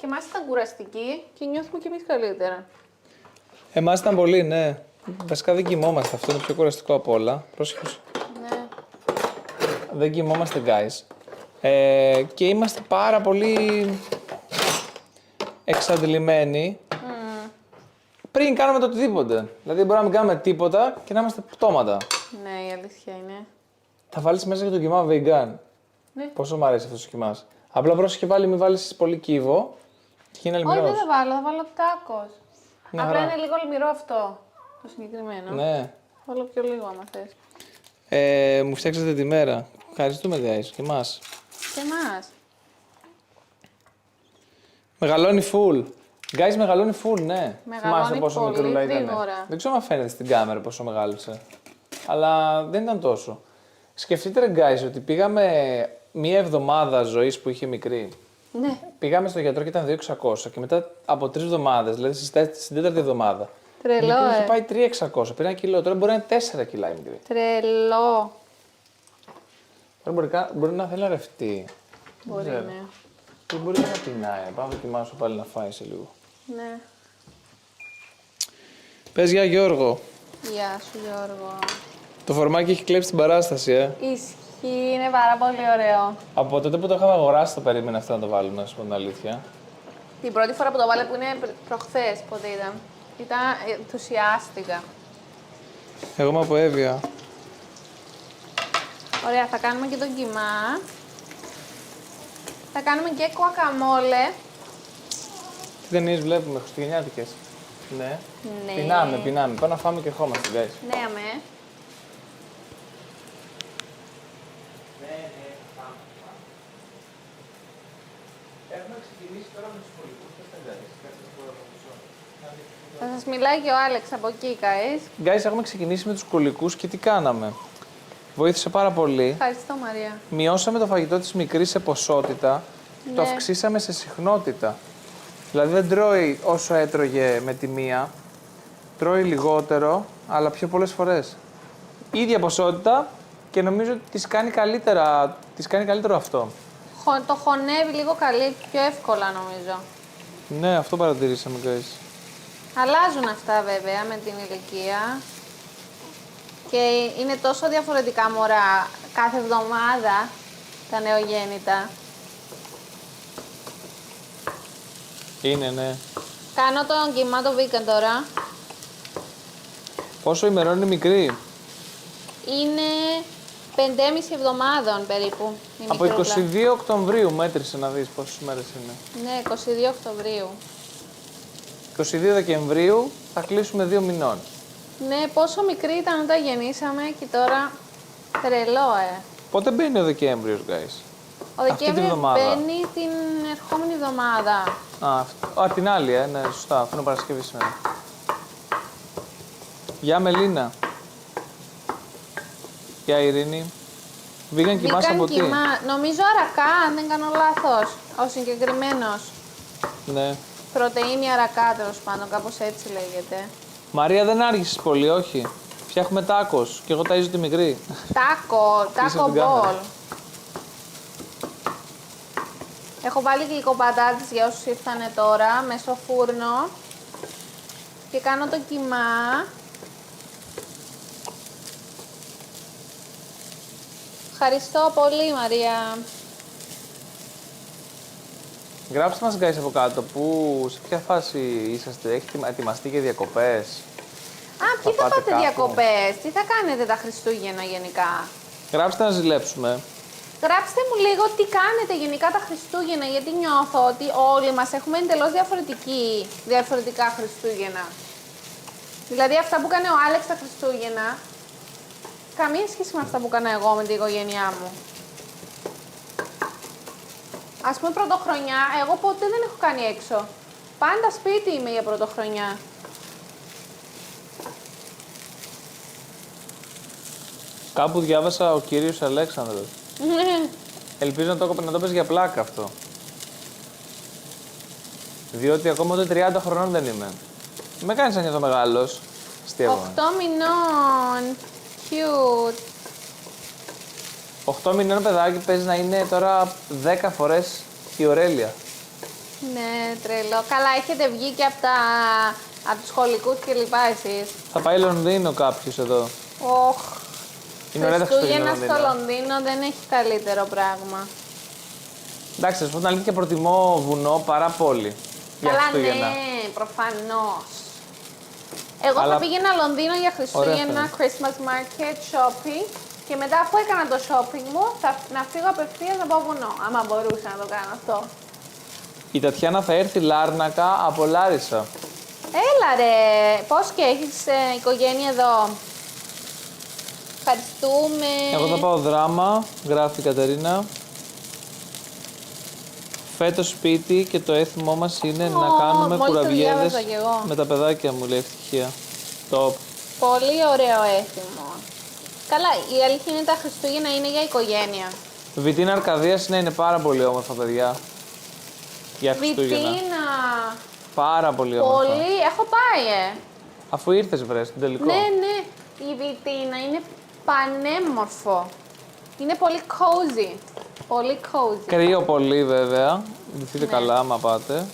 εμάς ήταν κουραστική και νιώθουμε κι εμείς καλύτερα. Εμάς ήταν πολύ, ναι. Βασικά δεν κοιμόμαστε, αυτό είναι το πιο κουραστικό από όλα. Πρόσεχε. Ναι. Δεν κοιμόμαστε, guys. Και είμαστε πάρα πολύ εξαντλημένοι πριν κάνουμε το οτιδήποτε. Δηλαδή, μπορούμε να μην κάνουμε τίποτα και να είμαστε πτώματα. Ναι, η αλήθεια είναι. Θα βάλεις μέσα και το κιμά vegan. Ναι. Πόσο μου αρέσει αυτός ο κιμάς. Απλά πρόσεχε πάλι, μην βάλεις πολύ κύβο και είναι Όχι, αλμυρός. δεν θα βάλω, θα βάλω τάκος. Ναι, Απλά χαρά. είναι λίγο αλμυρό αυτό, το συγκεκριμένο. Ναι. Βάλω πιο λίγο άμα θες. Μου φτιάξατε τη μέρα. Ευχαριστούμε, guys, και εμάς. Και εμάς. Μεγαλώνει full. Guys, μεγαλώνει full, ναι. Μεγαλώνει Θυμάσαι πόσο πολύ μικρούλα ήταν. γρήγορα. Δεν ξέρω αν φαίνεται στην κάμερα πόσο μεγάλωσε. Αλλά δεν ήταν τόσο. Σκεφτείτε, ρε, guys, ότι πήγαμε μία εβδομάδα ζωής που είχε μικρή. Ναι. Πήγαμε στο γιατρό και ήταν 2.600 και μετά από 3 εβδομάδες, δηλαδή στην τέταρτη εβδομάδα. Τρελό, η μικρή είχε πάει 3.600. Πήρε 1 κιλό, τώρα μπορεί να είναι 4 κιλά η μικρή. Τρελό. Τώρα μπορεί να θέλει να ρευτεί. Μπορεί, ξέρω. ναι. Και μπορεί να πεινάει. Πάμε να δοκιμάσω πάλι να φάει σε λίγο. Ναι. Πες για Γιώργο. Γεια σου, Γιώργο. Το φορμάκι έχει κλέψει την παράσταση, Ισχύει, είναι πάρα πολύ ωραίο. Από τότε που το είχαμε αγοράσει το περίμενα αυτό να το βάλουμε, να σου πω την αλήθεια. Την πρώτη φορά που το βάλε που είναι προχθές, πότε ήταν. Ενθουσιάστηκα. Εγώ είμαι από Εύβοια. Ωραία, θα κάνουμε και τον κιμά. Θα κάνουμε και κουακαμόλε. Τι ταινίες βλέπουμε, χριστουγεννιάτικες. Ναι. Ναι. Πεινάμε. Πάμε να φάμε και ερχόμαστε, guys. Ναι, αμέ. Έχουμε ξεκινήσει τώρα με τους σχολικούς. Θα σας μιλάει και ο Άλεξ από εκεί, guys. Guys, έχουμε ξεκινήσει με τους κολλικούς και τι κάναμε. Βοήθησε πάρα πολύ. Ευχαριστώ, Μαρία. Μειώσαμε το φαγητό της μικρής σε ποσότητα, το Ναι. αυξήσαμε σε συχνότητα. Δηλαδή δεν τρώει όσο έτρωγε με τη μία, τρώει λιγότερο, αλλά πιο πολλές φορές. Ίδια ποσότητα και νομίζω ότι της κάνει καλύτερο αυτό. Το χωνεύει λίγο πιο εύκολα, νομίζω. Ναι, αυτό παρατηρήσαμε, guys. Αλλάζουν αυτά, βέβαια, με την ηλικία. Και είναι τόσο διαφορετικά μωρά κάθε εβδομάδα τα νεογέννητα. Είναι, ναι. Κάνω τον κιμά το vegan τώρα. Πόσο ημερών είναι μικρή? Είναι 5,5 εβδομάδων περίπου. η Από μικρούλα. 22 Οκτωβρίου μέτρησε να δεις πόσες μέρες είναι. Ναι, 22 Οκτωβρίου. 22 Δεκεμβρίου θα κλείσουμε 2 μηνών. Ναι, πόσο μικρή ήταν όταν γεννήσαμε και τώρα τρελό, Πότε μπαίνει ο Δεκέμβριος, guys? Ο Αυτή τη Δεκέμβριος βδομάδα. μπαίνει την ερχόμενη εβδομάδα. Την άλλη, ναι, σωστά, αφού είναι Παρασκευή σήμερα. Γεια Μελίνα. Γεια Ειρήνη. Vegan κοιμάσαι από τι? Νομίζω αρακά, αν δεν κάνω λάθος. Ο συγκεκριμένος. Ναι. Πρωτεΐνη αρακά, τέλος πάντων, κάπως έτσι λέγεται. Μαρία, δεν άργησες πολύ, όχι. Φτιάχνουμε τάκος και εγώ ταΐζω τη μικρή. Τάκο Πίσω από την κάμερα. μπολ. Έχω βάλει γλυκοπατάτες για όσους ήρθανε τώρα, μέσω φούρνο. Και κάνω το κιμά. Ευχαριστώ πολύ, Μαρία. Γράψτε μας guys από κάτω σε ποια φάση είσαστε, έχετε ετοιμαστεί για διακοπές. Α, ποιοι θα πάτε πάτε κάπου? διακοπές, τι θα κάνετε τα Χριστούγεννα γενικά. Γράψτε να ζηλέψουμε. Γράψτε μου λίγο τι κάνετε γενικά τα Χριστούγεννα, γιατί νιώθω ότι όλοι μας έχουμε εντελώς διαφορετικά Χριστούγεννα. Δηλαδή αυτά που κάνει ο Άλεξ τα Χριστούγεννα, καμία σχέση με αυτά που έκανα εγώ με την οικογένειά μου. Ας πούμε πρωτοχρονιά, εγώ ποτέ δεν έχω κάνει έξω. Πάντα σπίτι είμαι για πρωτοχρονιά. Κάπου διάβασα ο κύριος Αλέξανδρος. Ελπίζω να το πες για πλάκα αυτό. Διότι ακόμα ούτε 30 χρονών δεν είμαι. Με κάνεις να νιώθω μεγάλος. 8 μηνών. Cute. 8 μηνών παιδάκι παίζει να είναι τώρα 10 φορές η Ωρέλια. Ναι, τρελό. Καλά, έχετε βγει και από τους σχολικούς και λοιπά εσείς. Θα πάει Λονδίνο κάποιος εδώ. Οχ. Είναι ωραία τα Χριστούγεννα Χριστούγεννα στο Λονδίνο δεν έχει καλύτερο πράγμα. Εντάξει, θα σου πω την αλήθεια, προτιμώ βουνό παρά πόλη. Για Καλά, Χριστούγεννα. ναι, προφανώς. Εγώ Αλλά- θα πήγαινα Λονδίνο για Χριστούγεννα, Ωραία, Christmas market, shopping και μετά αφού έκανα το shopping μου να φύγω απευθείας να πάω βουνό, άμα μπορούσα να το κάνω αυτό. Η Τατιάνα θα έρθει Λάρνακα από Λάρισα. Έλα ρε, πώς και έχεις οικογένεια εδώ. Ευχαριστούμε. Εγώ θα πάω δράμα, γράφει η Κατερίνα. Φέτος σπίτι και το έθιμό μας είναι να κάνουμε μόλις το κουραβιέδες διάβαζα κι εγώ. με τα παιδάκια μου, λέει ευτυχία. Top. Πολύ ωραίο έθιμο. Καλά, η αλήθεια είναι τα Χριστούγεννα είναι για οικογένεια. Βιτίνα Αρκαδίας, ναι, είναι πάρα πολύ όμορφα, παιδιά. Για Χριστούγεννα. Βιτίνα. Πάρα πολύ όμορφα. Πολύ. Έχω πάει, Αφού ήρθες, βρες, στον τελικό. Ναι, ναι. Η Βιτίνα είναι πανέμορφο. Είναι πολύ cozy. Πολύ cozy. Κρύο πολύ, βέβαια. Ντυθείτε Ναι. καλά, άμα πάτε.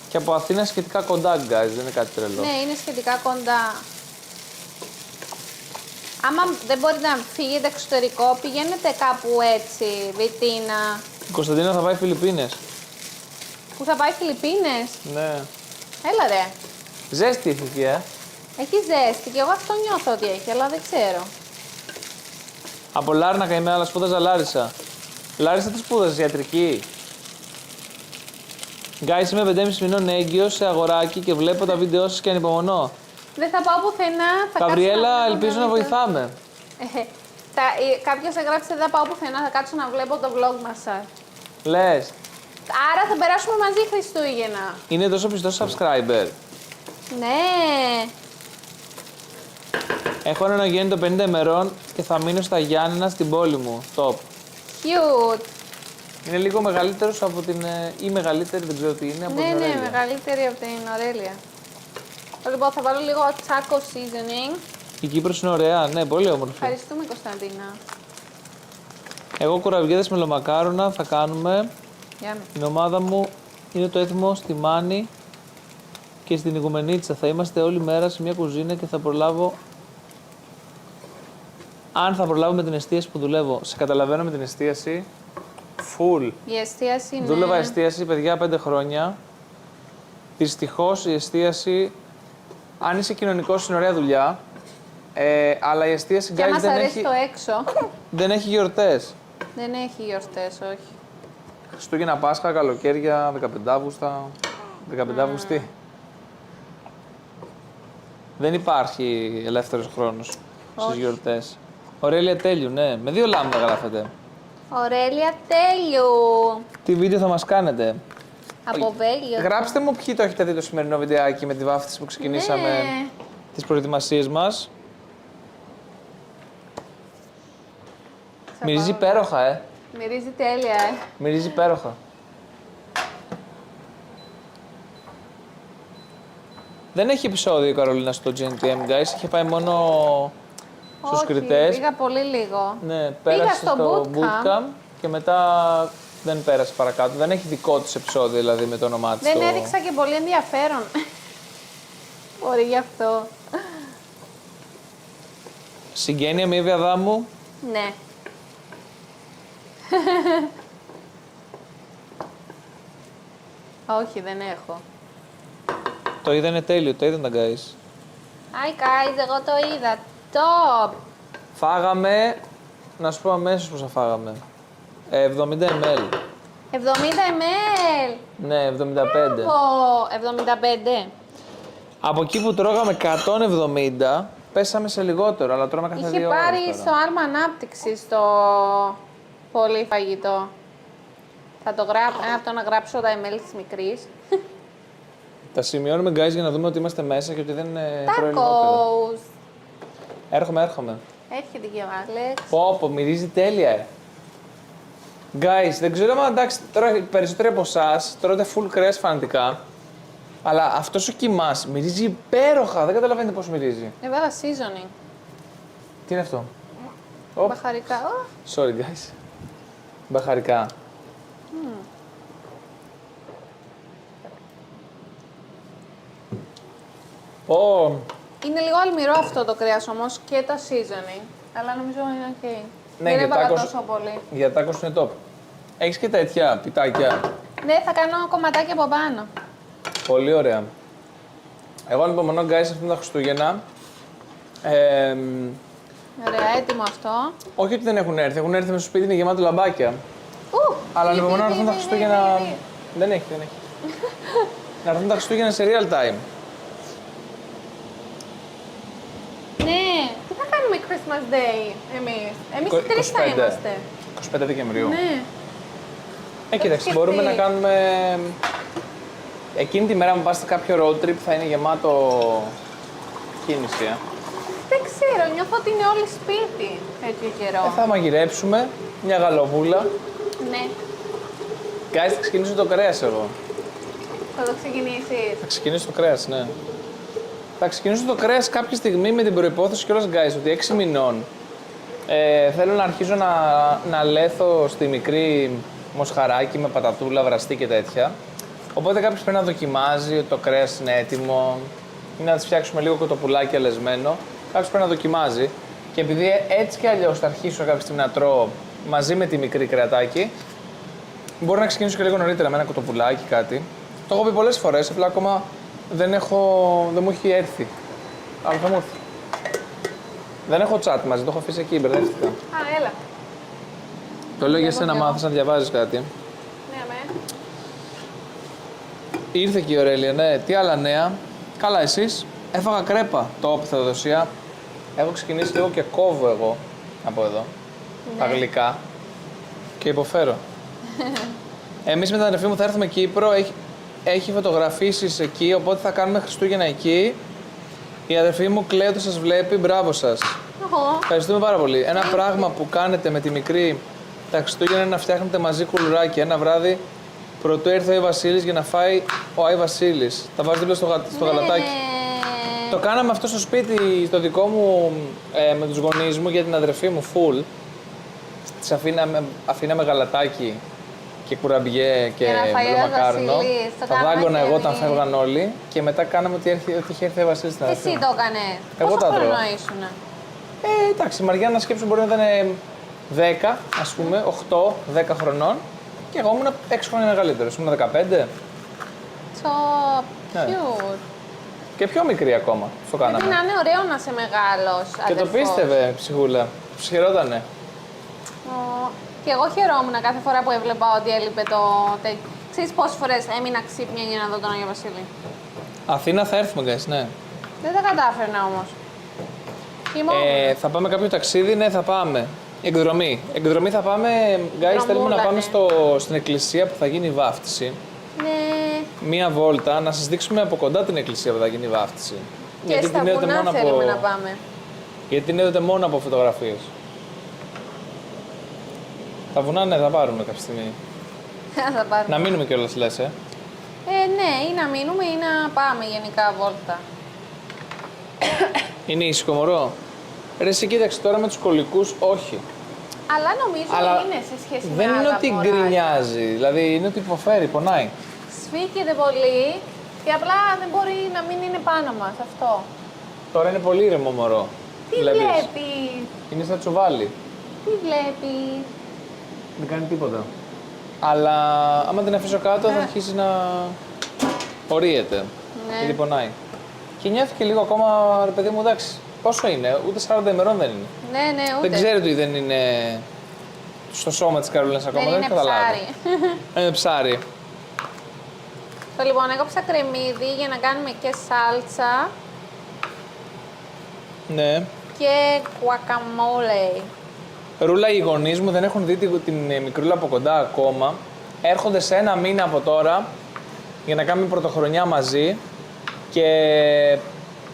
Και από Αθήνα σχετικά κοντά, guys, δεν είναι κάτι τρελό. Ναι, είναι σχετικά κοντά. Άμα δεν μπορείτε να φύγετε εξωτερικό, πηγαίνετε κάπου έτσι, Βιτίνα. Η Κωνσταντίνα θα πάει Φιλιππίνες. Που θα πάει Φιλιππίνες. Ναι. Έλα ρε. Ζέστη έχει εκεί, Έχει ζέστη και εγώ αυτό νιώθω ότι έχει, αλλά δεν ξέρω. Από Λάρνακα είμαι, αλλά σπούδαζα Λάρισα. Λάρισα τι σπούδαζες, ιατρική. Guys, είμαι 5,5 μηνών έγκυος σε αγοράκι και βλέπω τα βίντεο σας και ανυπομονώ. Δεν θα πάω πουθενά. Θα κάτσω Γαβριέλα, να βλέπω ελπίζω τα να βίντεο. βοηθάμε. Κάποιος έγραψε δεν θα πάω πουθενά, θα κάτσω να βλέπω το vlog μας. Λες, Άρα θα περάσουμε μαζί Χριστούγεννα. είναι τόσο πιστός subscriber. Ναι. Έχω έναν αγέννητο 50 ημερών και θα μείνω στα Γιάννενα στην πόλη μου. Top. Cute. Είναι λίγο μεγαλύτερος από την. Ή μεγαλύτερη, δεν ξέρω τι είναι, από Ναι, την ναι, Ωρέλια. μεγαλύτερη από την Ωρέλια. Λοιπόν, θα βάλω λίγο taco seasoning. Η Κύπρος είναι ωραία, ναι, πολύ όμορφη. Ευχαριστούμε, Κωνσταντίνα. Εγώ κουραβιέδες με λομακάρονα θα κάνουμε. Yummy. Η ομάδα μου είναι το έθιμο στη Μάνη και στην Ιγουμενίτσα. Θα είμαστε όλη μέρα σε μια κουζίνα και θα προλάβω. Αν θα προλάβω με την εστίαση που δουλεύω. Σε καταλαβαίνω με την εστίαση. Full. Η εστίαση είναι... Δούλευα εστίαση, παιδιά, 5 χρόνια. Δυστυχώς η εστίαση, αν είσαι κοινωνικός, είναι ωραία δουλειά. Αλλά η εστίαση, Και guys, μας αρέσει το έξω. δεν έχει γιορτές. Δεν έχει γιορτές, όχι. Χριστούγεννα, Πάσχα, καλοκαίρια, 15 Αύγουστα. 15 Αύγουστη. Δεν υπάρχει ελεύθερος χρόνος στις Όχι. γιορτές. Ωρέλια τέλειου, ναι. Με 2 λάμδα γράφετε. Ωρέλια τέλειου. Τι βίντεο θα μας κάνετε. Από Βέλγιο. Γράψτε μου ποιοι το έχετε δει το σημερινό βιντεάκι με τη βάφτιση που ξεκινήσαμε Ναι. τις προετοιμασίες μας. Θα Μυρίζει πάω. υπέροχα, Μυρίζει τέλεια, Μυρίζει υπέροχα. Δεν έχει επεισόδιο η Καρολίνα στο GNTM, guys. Είχε πάει μόνο στους Όχι, κριτές. πήγα πολύ λίγο. Ναι, πέρασε στο bootcamp. και μετά δεν πέρασε παρακάτω. Δεν έχει δικό της επεισόδιο, δηλαδή, με το όνομά της. Δεν έδειξα και πολύ ενδιαφέρον. Μπορεί γι' αυτό. Συγγένεια με Εύη Αδάμου. Ναι. Όχι, δεν έχω. Το είδα, είναι τέλειο, το είδαν τα guys. Hi guys, εγώ το είδα. Top! Φάγαμε, να σου πω αμέσως πόσα φάγαμε. 70 ml. 70 ml! Ναι, 75. Ω, 75. Από εκεί που τρώγαμε 170, πέσαμε σε λιγότερο, αλλά τρώμε κάθε 2 Είχε ώρες πάρει τώρα. στο άρμα ανάπτυξη το πολύ φαγητό. Θα το από το να γράψω τα email της μικρής. Τα σημειώνουμε guys για να δούμε ότι είμαστε μέσα και ότι δεν τρώει λιγότερο. Tacos! Έρχομαι. Έρχεται και ο Άλεξ. Πω, μυρίζει τέλεια. Guys, δεν ξέρω αν εντάξει, τώρα οι περισσότεροι από εσάς τρώτε full κρέας φανατικά. Αλλά αυτός ο κιμάς μυρίζει υπέροχα, δεν καταλαβαίνετε πώς μυρίζει. Έβαλα seasoning. Τι είναι αυτό? Οπ. Μπαχαρικά. Ω, Sorry guys. Μπαχαρικά. Ω, είναι λίγο αλμυρό αυτό το κρέας όμως και το seasoning. Αλλά νομίζω είναι ok. Ναι, δεν για έβαλα tacos- τόσο πολύ. για τάκος είναι top. Έχεις και τέτοια πιτάκια. Ναι, θα κάνω κομματάκι από πάνω. Πολύ ωραία. Εγώ ανυπομονώ guys αυτά τα Χριστούγεννα. Ωραία, έτοιμο αυτό. Όχι ότι δεν έχουν έρθει μέσα στο σπίτι, είναι γεμάτο λαμπάκια. Ου, Αλλά πι, ανυπομονώ να πι, έρθουν τα πι, Χριστούγεννα. πι, πι. Δεν έχει. Να έρθουν τα Χριστούγεννα σε real time. Ναι, τι θα κάνουμε Christmas Day εμείς. Εμείς οι τρεις θα 25. είμαστε. 25 Δεκεμβρίου. Ναι. Κοίταξε, σκεφτεί. μπορούμε να κάνουμε. Εκείνη τη μέρα που πας σε κάποιο road trip θα είναι γεμάτο κίνηση. Δεν ξέρω, νιώθω ότι είναι όλοι σπίτι τέτοιο καιρό. Θα μαγειρέψουμε μια γαλοβούλα. Ναι, Guys, θα ξεκινήσω το κρέας εγώ. θα το ξεκινήσεις. Θα ξεκινήσω το κρέας, ναι. Θα ξεκινήσω το κρέας κάποια στιγμή με την προϋπόθεση κιόλας, guys, ότι 6 μηνών θέλω να αρχίζω να λέθω στη μικρή μοσχαράκι με πατατούλα, βραστή και τέτοια. Οπότε κάποιος πρέπει να δοκιμάζει ότι το κρέας είναι έτοιμο ή να της φτιάξουμε λίγο κοτοπουλάκι αλεσμένο. Κάποιος πρέπει να δοκιμάζει. Και επειδή έτσι κι αλλιώς θα αρχίσω κάποια στιγμή να τρώω μαζί με τη μικρή κρεατάκι, μπορώ να ξεκινήσω και λίγο νωρίτερα με ένα κοτοπουλάκι, κάτι. Το έχω πει πολλές φορές, απλά ακόμα δεν μου έχει έρθει. Αλλά θα μου έρθει. Δεν έχω chat μαζί, το έχω αφήσει εκεί, μπερδεύτηκα. Α, έλα. Το λέω για σένα, κι εγώ. μάθες να διαβάζεις κάτι. Ναι, αμέ. Ήρθε και η Ωρέλια, ναι. Τι άλλα νέα? Καλά, εσείς? Έφαγα κρέπα, το Θεοδοσία. Έχω ξεκινήσει λίγο και κόβω εγώ από εδώ. Τα Ναι. γλυκά. Και υποφέρω. Εμείς με την αδερφή μου θα έρθουμε Κύπρο. Έχει φωτογραφίσεις εκεί, οπότε θα κάνουμε Χριστούγεννα εκεί. Η αδερφή μου κλαίει ότι σας βλέπει. Μπράβο σας. Ω, Ευχαριστούμε πάρα πολύ. Ένα πράγμα που κάνετε με τη μικρή τα Χριστούγεννα είναι να φτιάχνετε μαζί κουλουράκι. Ένα βράδυ πρωτού έρθει ο Άι Βασίλης για να φάει ο Άι Βασίλης. Τα βάζει δίπλα στο γαλατάκι. ναι. Το κάναμε αυτό στο σπίτι, στο δικό μου, με τους γονείς μου για την αδερφή μου, full. Της αφήναμε γαλατάκι και κουραμπιέ και Για να φάει ο Άι μακάρονο. Βασίλης, το Τα κάναμε δάγκωνα και εγώ όταν εμείς. φεύγαν όλοι και μετά κάναμε ότι είχε έρθει ο Άι Βασίλης στην αδερφή Εσύ μου. το έκανες. Εγώ Πόσο τα τρώω. χρόνο ήσουνα? Εντάξει, η Μαριάννα σκέψου μπορεί να ήταν 10, ας πούμε, 8, 10 χρονών και εγώ ήμουν 6 χρόνια μεγαλύτερος, ήμουν 15 Τσοπ, Ναι. cute. και πιο μικρή ακόμα, το Πρέπει κάναμε. να είναι ωραίο να είσαι μεγάλος Και το αδερφός. πίστευε, ψυχούλα, ψυχερότανε. Ω, και εγώ χαιρόμουν κάθε φορά που έβλεπα ότι έλειπε το τέτοιο. Ξέρεις πόσες φορές έμεινα ξύπνια για να δω τον Άγιο Βασίλη. Αθήνα θα έρθουμε, guys, ναι. Δεν τα κατάφερνα όμως. Κοιμόμουν. Θα πάμε κάποιο ταξίδι, ναι, θα πάμε. Εκδρομή. Εκδρομή θα πάμε, guys, θέλουμε να Δρομούλα, πάμε ναι. στην εκκλησία που θα γίνει η βάφτιση. Ναι. Μία βόλτα, να σας δείξουμε από κοντά την εκκλησία που θα γίνει η βάφτιση. Και στα βουνά θέλουμε να πάμε. Γιατί την είδατε μόνο από φωτογραφίες. Τα βουνά, ναι, θα πάρουμε κάποια στιγμή. Θα πάρουμε. Να μείνουμε κιόλας, λες, Ναι, ή να μείνουμε ή να πάμε γενικά βόλτα. Είναι ήσυχο, μωρό. Ρε, εσύ κοίταξε τώρα με τους κολλικούς, όχι. Αλλά νομίζω Αλλά είναι σε σχέση με δεν είναι άλλα ότι μωράκια. γκρινιάζει, δηλαδή είναι ότι υποφέρει, πονάει. Σφίγγεται πολύ και απλά δεν μπορεί να μην είναι πάνω μας αυτό. Τώρα είναι πολύ ήρεμο, μωρό. Τι Βλέπεις. βλέπει, Είναι σαν τσουβάλι. τι βλέπει. Δεν κάνει τίποτα. Αλλά άμα την αφήσω κάτω θα αρχίσει να ορίεται. Ναι. Γιατί πονάει. Και νιώθει και λίγο ακόμα, ρε παιδί μου, εντάξει. Πόσο είναι, ούτε 40 ημερών δεν είναι. Ναι, ναι, ούτε. Δεν ξέρει ότι δεν είναι στο σώμα της Καρολίνας ακόμα, Δεν δεν είναι έχει καταλάβει. ψάρι. Είναι ψάρι. Λοιπόν, έκοψα κρεμμύδι για να κάνουμε και σάλτσα Ναι. και guacamole. Ρούλα, οι γονείς μου δεν έχουν δει την μικρούλα από κοντά ακόμα. Έρχονται σε 1 μήνα από τώρα για να κάνουμε πρωτοχρονιά μαζί και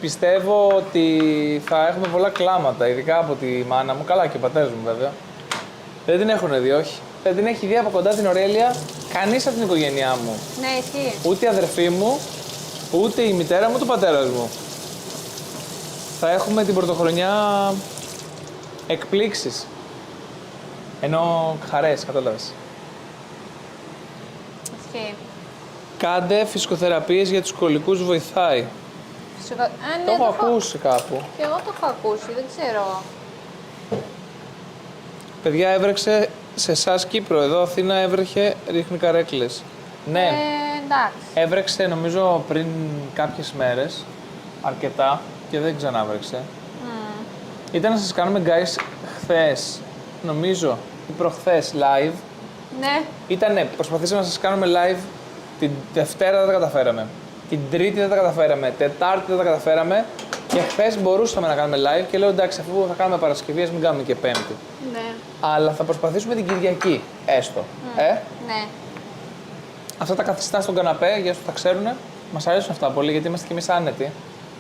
πιστεύω ότι θα έχουμε πολλά κλάματα, ειδικά από τη μάνα μου, καλά και ο πατέρας μου βέβαια. Δεν την έχουν δει, όχι. Δεν την έχει δει από κοντά την Ωρέλια κανείς από την οικογένειά μου. Ναι, ισχύει. Ούτε η αδερφή μου, ούτε η μητέρα μου, ούτε ο πατέρας μου. Θα έχουμε την πρωτοχρονιά εκπλήξεις. Ενώ χαρές, κατάλαβες. Ισχύει. Κάντε φυσικοθεραπείες για τους κολικούς, βοηθάει. Ναι, Το έχω ακούσει κάπου. Και εγώ το έχω ακούσει, δεν ξέρω. Παιδιά, έβρεξε σε εσάς Κύπρο. Εδώ Αθήνα έβρεχε, ρίχνει καρέκλες. Ναι, Εντάξει. έβρεξε νομίζω πριν κάποιες μέρες, αρκετά, και δεν ξανάβρεξε. Ήταν να σας κάνουμε guys χθες, νομίζω, ή προχθές live. Ναι. Ήτανε, προσπαθήσαμε να σας κάνουμε live την Δευτέρα, δεν τα καταφέραμε. Την Τρίτη δεν τα καταφέραμε. Τετάρτη δεν τα καταφέραμε. Και χθες μπορούσαμε να κάνουμε live και λέω εντάξει, αφού θα κάνουμε Παρασκευή, ας μην κάνουμε και Πέμπτη. Ναι. Αλλά θα προσπαθήσουμε την Κυριακή, έστω. Ναι. Αυτά τα καθιστά στον καναπέ, για όσους τα ξέρουν, μας αρέσουν αυτά πολύ γιατί είμαστε κι εμείς άνετοι.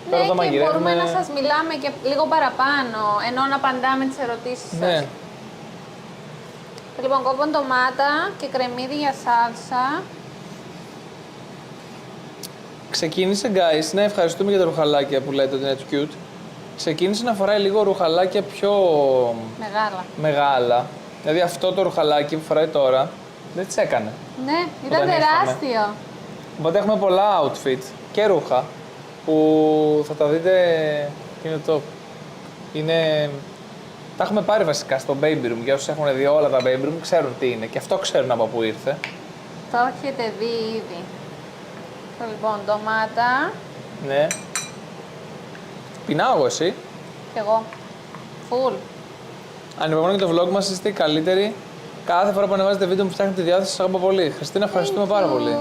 Ναι, εδώ και μαγειρεύουμε. μπορούμε να σας μιλάμε και λίγο παραπάνω, ενώ να απαντάμε τις ερωτήσεις σας. Ναι. Λοιπόν, κόβω ντομάτα και κρεμμύδι για σάλτσα. Ξεκίνησε, guys, να ευχαριστούμε για τα ρουχαλάκια που λέτε ότι είναι cute. Ξεκίνησε να φοράει λίγο ρουχαλάκια πιο Μεγάλα. μεγάλα. Δηλαδή αυτό το ρουχαλάκι που φοράει τώρα δεν τις έκανε. Ναι, ήταν Όταν ήρθαμε. τεράστιο. Οπότε έχουμε πολλά outfit και ρούχα που θα τα δείτε και είναι top. Είναι... Τα έχουμε πάρει βασικά στο baby room. Για όσους έχουν δει όλα τα baby room ξέρουν τι είναι και αυτό ξέρουν από πού ήρθε. Το έχετε δει ήδη. Λοιπόν, ντομάτα Ναι. Πεινάω εγώ εσύ. και εγώ. Φουλ. Ανυπομονώ και το vlog μας, είστε οι καλύτεροι. Κάθε φορά που ανεβάζετε βίντεο μου φτιάχνετε τη διάθεση, σας αγαπώ πολύ. Χριστίνα, ευχαριστούμε πάρα πολύ.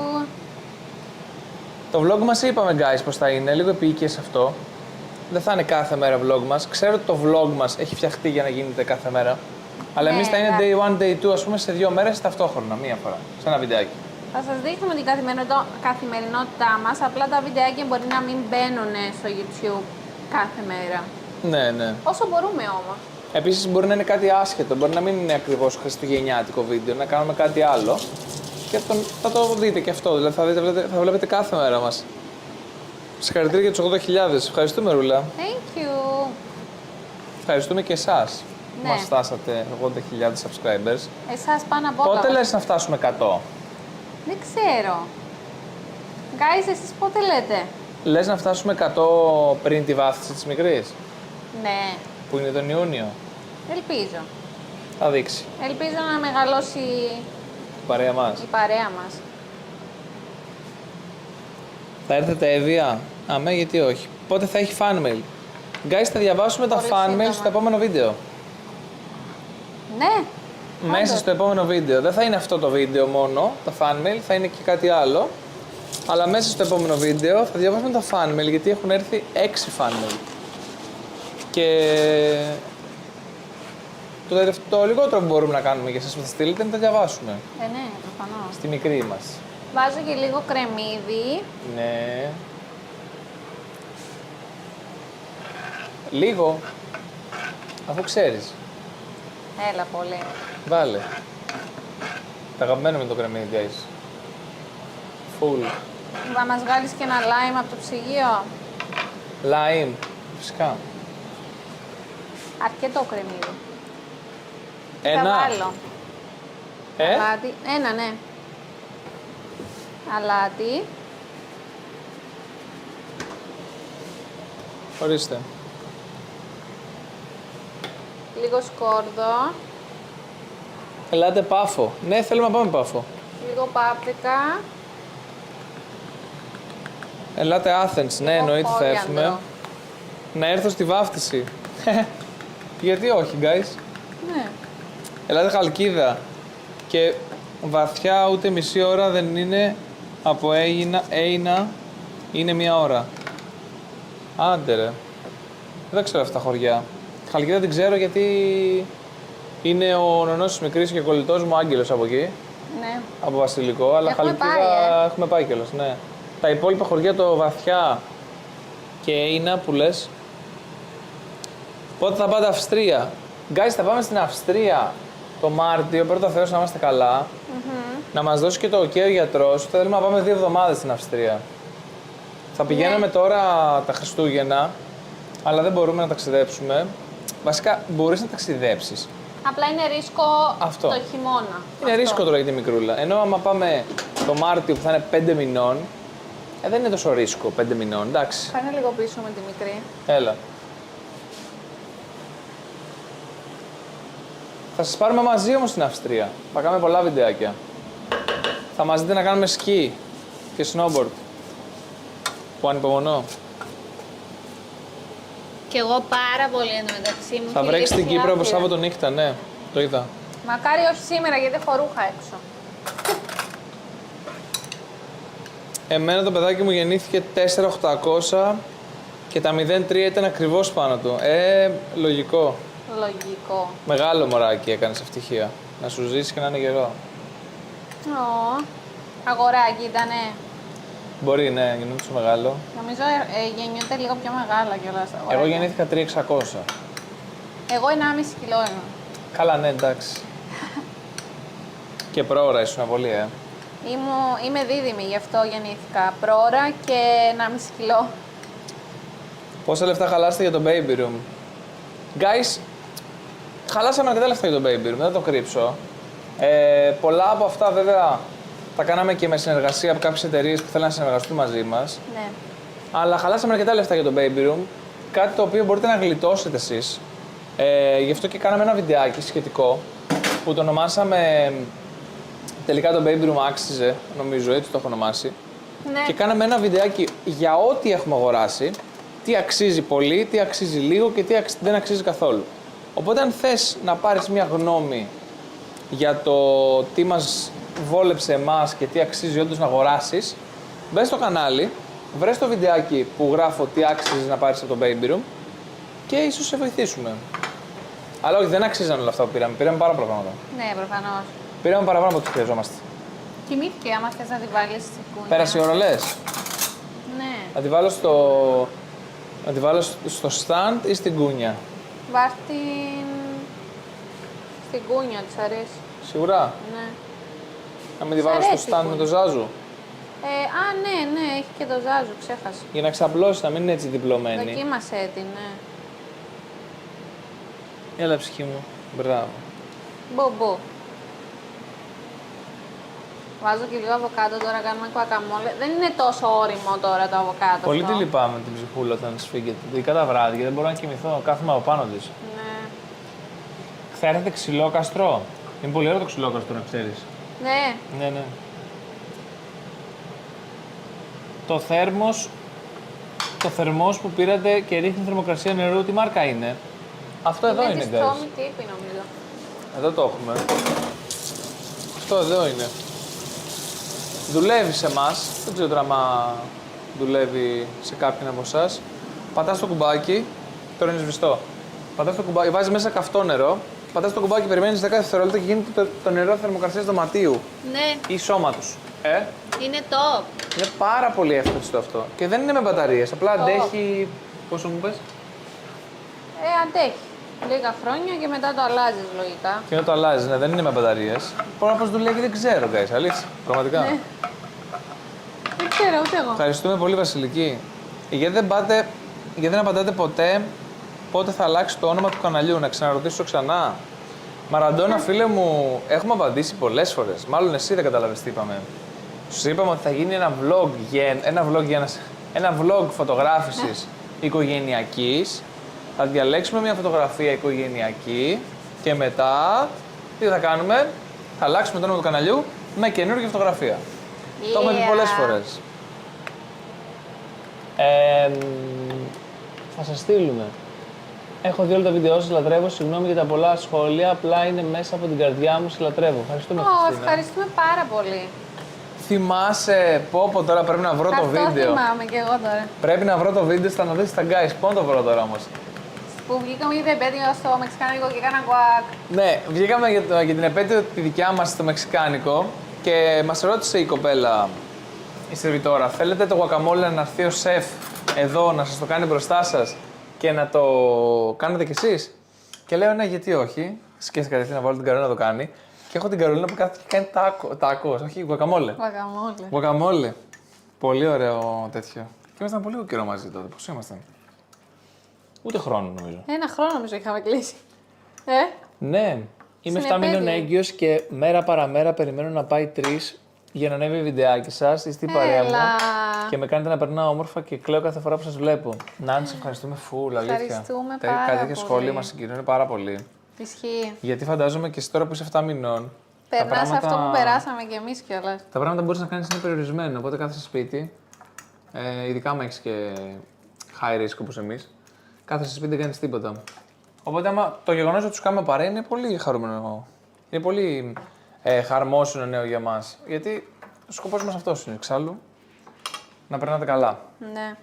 Το vlog μας είπαμε guys πως θα είναι, λίγο επίοικες αυτό. Δεν θα είναι κάθε μέρα vlog μας. Ξέρω ότι το vlog μας έχει φτιαχτεί για να γίνεται κάθε μέρα. Αλλά εμείς θα είναι day 1, day 2, ας πούμε σε 2 μέρες ταυτόχρονα, μία φορά, σε ένα βιντεάκι. Θα σας δείχνουμε την καθημερινότητά μας, απλά τα βιντεάκια μπορεί να μην μπαίνουν στο YouTube κάθε μέρα. Ναι, ναι. Όσο μπορούμε όμως. Επίσης μπορεί να είναι κάτι άσχετο, μπορεί να μην είναι ακριβώς χριστουγεννιάτικο βίντεο, να κάνουμε κάτι άλλο. Και θα το δείτε και αυτό, δηλαδή θα βλέπετε κάθε μέρα μας. Συγχαρητήρια για τους 80.000. Ευχαριστούμε, Ρούλα. Thank you. Ευχαριστούμε και εσάς που Ναι. μας φτάσατε 80.000 subscribers. Εσάς πάνω από όλα. Πότε λες να φτάσουμε 100? Δεν ξέρω. Guys, εσείς πότε λέτε? Λες να φτάσουμε 100 πριν τη βάφτιση της μικρής, Ναι, που είναι τον Ιούνιο? ελπίζω. Θα δείξει Ελπίζω να μεγαλώσει η παρέα μας. η παρέα μας. Θα έρθετε Εύβοια? Αμέ, γιατί όχι. Πότε θα έχει fan mail? Guys, θα διαβάσουμε τα Πολύ fan mail σύντομα. στο επόμενο βίντεο. Ναι. Μέσα όντως. στο επόμενο βίντεο. Δεν θα είναι αυτό το βίντεο μόνο, τα fan mail, θα είναι και κάτι άλλο. Αλλά μέσα στο επόμενο βίντεο θα διαβάσουμε τα fan mail, γιατί έχουν έρθει 6 fan mail. Και το λιγότερο που μπορούμε να κάνουμε για εσάς που θα στείλετε είναι να τα διαβάσουμε. Ναι, προφανώς. Στη μικρή μας. Βάζω και λίγο κρεμμύδι. Ναι. Λίγο. Αφού ξέρεις. Έλα πολύ. Βάλε. Τα αγαπημένα με το κρεμμύδι, guys. Full. Θα μας βγάλεις και ένα lime από το ψυγείο. Lime. Φυσικά. Αρκετό κρεμμύδι. Θα Ένα. βάλω. Ε? Αλάτι. Ένα, ναι. Αλάτι. Ορίστε. Λίγο σκόρδο. Ελάτε Πάφο. Ναι, θέλουμε να πάμε Πάφο. Λίγο πάπρικα. Ελάτε Athens. Ναι, εννοείται θα κόριαντρο. έρθουμε. Να έρθω στη βάφτιση. Γιατί όχι, guys. Ναι. Ελάτε Χαλκίδα. Και βαθιά ούτε μισή ώρα δεν είναι από Έινα είναι μία ώρα. Άντε ρε. Δεν ξέρω αυτά τα χωριά. Χαλκίδα την ξέρω γιατί είναι ο νονός της μικρής και κολλητός μου Άγγελος από εκεί. Ναι. Από Βασιλικό, αλλά Έχουμε Χαλκίδα πάει, έχουμε πάει κιόλας, ναι. Τα υπόλοιπα χωριά, το Βαθιά και Έινα που λες. Πότε θα πάτε Αυστρία. Guys, θα πάμε στην Αυστρία το Μάρτιο, πρώτα Θεός να είμαστε καλά. Να μας δώσει και το OK ο γιατρός. Θέλουμε να πάμε 2 εβδομάδες στην Αυστρία. Θα πηγαίναμε τώρα τα Χριστούγεννα, αλλά δεν μπορούμε να ταξιδέψουμε. Βασικά, μπορείς να ταξιδέψεις. Απλά είναι ρίσκο Αυτό. το χειμώνα. Είναι Αυτό. ρίσκο τώρα για τη μικρούλα. Ενώ άμα πάμε το Μάρτιο που θα είναι 5 μηνών, δεν είναι τόσο ρίσκο 5 μηνών, εντάξει. Κάνε λίγο πίσω με τη μικρή. Έλα. Θα σας πάρουμε μαζί όμως στην Αυστρία. Θα κάνουμε πολλά βιντεάκια. Θα μας δείτε να κάνουμε σκι και snowboard. Που ανυπομονώ. Κι εγώ πάρα πολύ εντωμεταξύ μου. Θα έχει βρέξει στην λείψει Κύπρο από άπειρα. Σάββατο νύχτα, ναι. Το είδα. Μακάρι όχι σήμερα γιατί έχω ρούχα έξω. Εμένα το παιδάκι μου γεννήθηκε 4.800 και τα 0.3 ήταν ακριβώς πάνω του. Λογικό. Λογικό. Μεγάλο μωράκι έκανες ευτυχία. Να σου ζήσει και να είναι γερό. Ω, αγοράκι ήτανε. Μπορεί, ναι, γεννήθηκε μεγάλο. Νομίζω γεννιούνται λίγο πιο μεγάλα κιόλας τα αγοράκια. Εγώ γεννήθηκα 3.600. Εγώ 1,5 κιλό είμαι. Καλά, ναι, εντάξει. Και πρόωρα ήσουν πολύ, Είμαι δίδυμη, γι' αυτό γεννήθηκα πρόωρα και 1,5 κιλό. Πόσα λεφτά χαλάσατε για το baby room. Guys, χαλάσαμε αρκετά λεφτά για το baby room, δεν θα το κρύψω. Πολλά από αυτά βέβαια τα κάναμε και με συνεργασία από κάποιες εταιρείες που θέλουν να συνεργαστούν μαζί μας. Ναι. Αλλά χαλάσαμε αρκετά λεφτά για το baby room. Κάτι το οποίο μπορείτε να γλιτώσετε εσείς. Γι' αυτό και κάναμε ένα βιντεάκι σχετικό που το ονομάσαμε. Τελικά το baby room άξιζε, νομίζω, έτσι το έχω ονομάσει. Ναι. Και κάναμε ένα βιντεάκι για ό,τι έχουμε αγοράσει. Τι αξίζει πολύ, τι αξίζει λίγο και τι δεν αξίζει καθόλου. Οπότε, αν θες να πάρεις μια γνώμη για το τι μας βόλεψε εμάς και τι αξίζει όντως να αγοράσεις, μπες στο κανάλι, βρες το βιντεάκι που γράφω τι άξιζε να πάρεις από το baby room και ίσως σε βοηθήσουμε. Αλλά όχι, δεν αξίζαν όλα αυτά που πήραμε. Πήραμε πάρα πολλά πράγματα. Ναι, προφανώς. Πήραμε παραπάνω από ό,τι χρειαζόμαστε. Κοιμήθηκε, άμα θες να τη βάλεις στην κούνια. Πέρασε η ώρα, λες. Ναι. Να τη βάλω στο stand ή στην κούνια. Βάζ' στην κούνια, της αρέσει. Σίγουρα. Ναι. Να μην τη Σ' βάλω στο αρέσει η stand με κούνια. το ζάζου. Ναι, έχει και το ζάζο, ξέχασα. Για να ξαπλώσει, να μην είναι έτσι διπλωμένη. Δοκίμασέ την, ναι. Έλα, ψυχή μου. Μπράβο. Μπομπο. Βάζω και λίγο αβοκάντο τώρα, κάνουμε κουακαμόλε. Δεν είναι τόσο όριμο τώρα το αβοκάντο. Πολύ αυτό. τη λυπάμαι την ψυχούλα όταν σφίγγεται. Ειδικά τα βράδια και δεν μπορώ να κοιμηθώ. Κάθομαι από πάνω τη. Ναι. Θα έρθετε ξυλόκαστρο. Είναι πολύ ωραίο το ξυλόκαστρο, να ξέρει. Ναι. Ναι, ναι. Το θερμός που πήρατε και ρίχνει θερμοκρασία νερού, τι μάρκα είναι. Αυτό εδώ είναι, της guys. Tommy τύπη, νομίζω. Εδώ το έχουμε. Αυτό εδώ είναι. Δουλεύει σε εμάς. Δεν ξέρω τώρα άμα δουλεύει σε κάποιον από εσάς. Πατάς το κουμπάκι, τώρα είναι σβηστό. Πατάς το κουμπάκι, βάζεις μέσα καυτό νερό, πατάς το κουμπάκι, περιμένεις 10 δευτερόλεπτα και γίνεται το νερό θερμοκρασίας δωματίου Ναι, ή σώματος. είναι top. Είναι πάρα πολύ εύκολο αυτό. Και δεν είναι με μπαταρίες, απλά αντέχει. Πόσο μου πες? Αντέχει. Λίγα χρόνια και μετά το αλλάζεις λογικά. Και όταν το αλλάζει, ναι, δεν είναι με μπαταρίες. Τώρα πώς δουλεύει δεν ξέρω, guys. Αλήθεια. Πραγματικά. Ναι. Δεν ξέρω ούτε εγώ. Ευχαριστούμε πολύ, Βασιλική. Γιατί δεν απαντάτε ποτέ πότε θα αλλάξει το όνομα του καναλιού, να ξαναρωτήσω ξανά. Μαραντόνα, φίλε μου, έχουμε απαντήσει πολλές φορές. Μάλλον εσύ δεν κατάλαβες τι είπαμε. Σου είπαμε ότι θα γίνει ένα vlog φωτογράφησης οικογενειακής. Θα διαλέξουμε μια φωτογραφία οικογενειακή και μετά Τι θα κάνουμε, θα αλλάξουμε το όνομα του καναλιού με καινούργια φωτογραφία. Το έχουμε πει πολλές φορές. Θα σας στείλουμε. Έχω δει όλα τα βίντεο σας, λατρεύω. Συγγνώμη για τα πολλά σχόλια. Απλά είναι μέσα από την καρδιά μου, σε λατρεύω. Ευχαριστούμε, Χριστίνα. Ευχαριστούμε πάρα πολύ. Θυμάσαι, πω τώρα πρέπει να βρω το Αυτό βίντεο. θυμάμαι κι εγώ τώρα. Πρέπει να βρω το βίντεο στα να δεις τα guys. Πού να το βρω τώρα όμως. Που βγήκαμε για την επέτειο στο Μεξικάνικο και έκανα γκουάκ. Ναι, βγήκαμε για την επέτειο τη δικιά μας στο Μεξικάνικο και μας ρώτησε η κοπέλα, η σερβιτόρα, θέλετε το guacamole να έρθει ο σεφ εδώ να σας το κάνει μπροστά σας και να το κάνετε κι εσείς. Και λέω ναι, γιατί όχι. Σκέφτηκα κατευθείαν να βάλω την Καρολίνα να το κάνει. Και έχω την Καρολίνα που κάθεται και κάνει τάκος, όχι guacamole. Guacamole. Πολύ ωραίο τέτοιο. Και ήμασταν πολύ καιρό μαζί τότε. Πώς ήμασταν. Ούτε χρόνο νομίζω. Ένα χρόνο νομίζω είχαμε κλείσει. Ναι. Είμαι 7 επέτειο. μήνων έγκυος και μέρα παραμέρα περιμένω να πάει 3 για να ανέβει βιντεάκι σας. Είστε η παρέα μου και με κάνετε να περνάω όμορφα και κλαίω κάθε φορά που σας βλέπω. Νάντι, ευχαριστούμε φουλ, αλήθεια. Ευχαριστούμε πάρα Κάτι τέτοια πολύ. σχόλια μας συγκινούν πάρα πολύ. Ισχύει. Γιατί φαντάζομαι και εσύ τώρα που είσαι 7 μηνών. Περνάς αυτό που περάσαμε κι εμείς κιόλας. Τα πράγματα που μπορείς να κάνεις είναι περιορισμένο. Οπότε κάθεσαι σπίτι, ειδικά άμα έχεις και high risk όπως εμείς, κάθεσαι σπίτι δεν κάνεις τίποτα. Οπότε άμα το γεγονός ότι τους κάνουμε παρέα είναι πολύ χαρούμενο. Είναι πολύ χαρμόσυνο νέο για μας. Γιατί ο σκοπός μας αυτός είναι εξάλλου. Να περνάτε καλά. Ναι.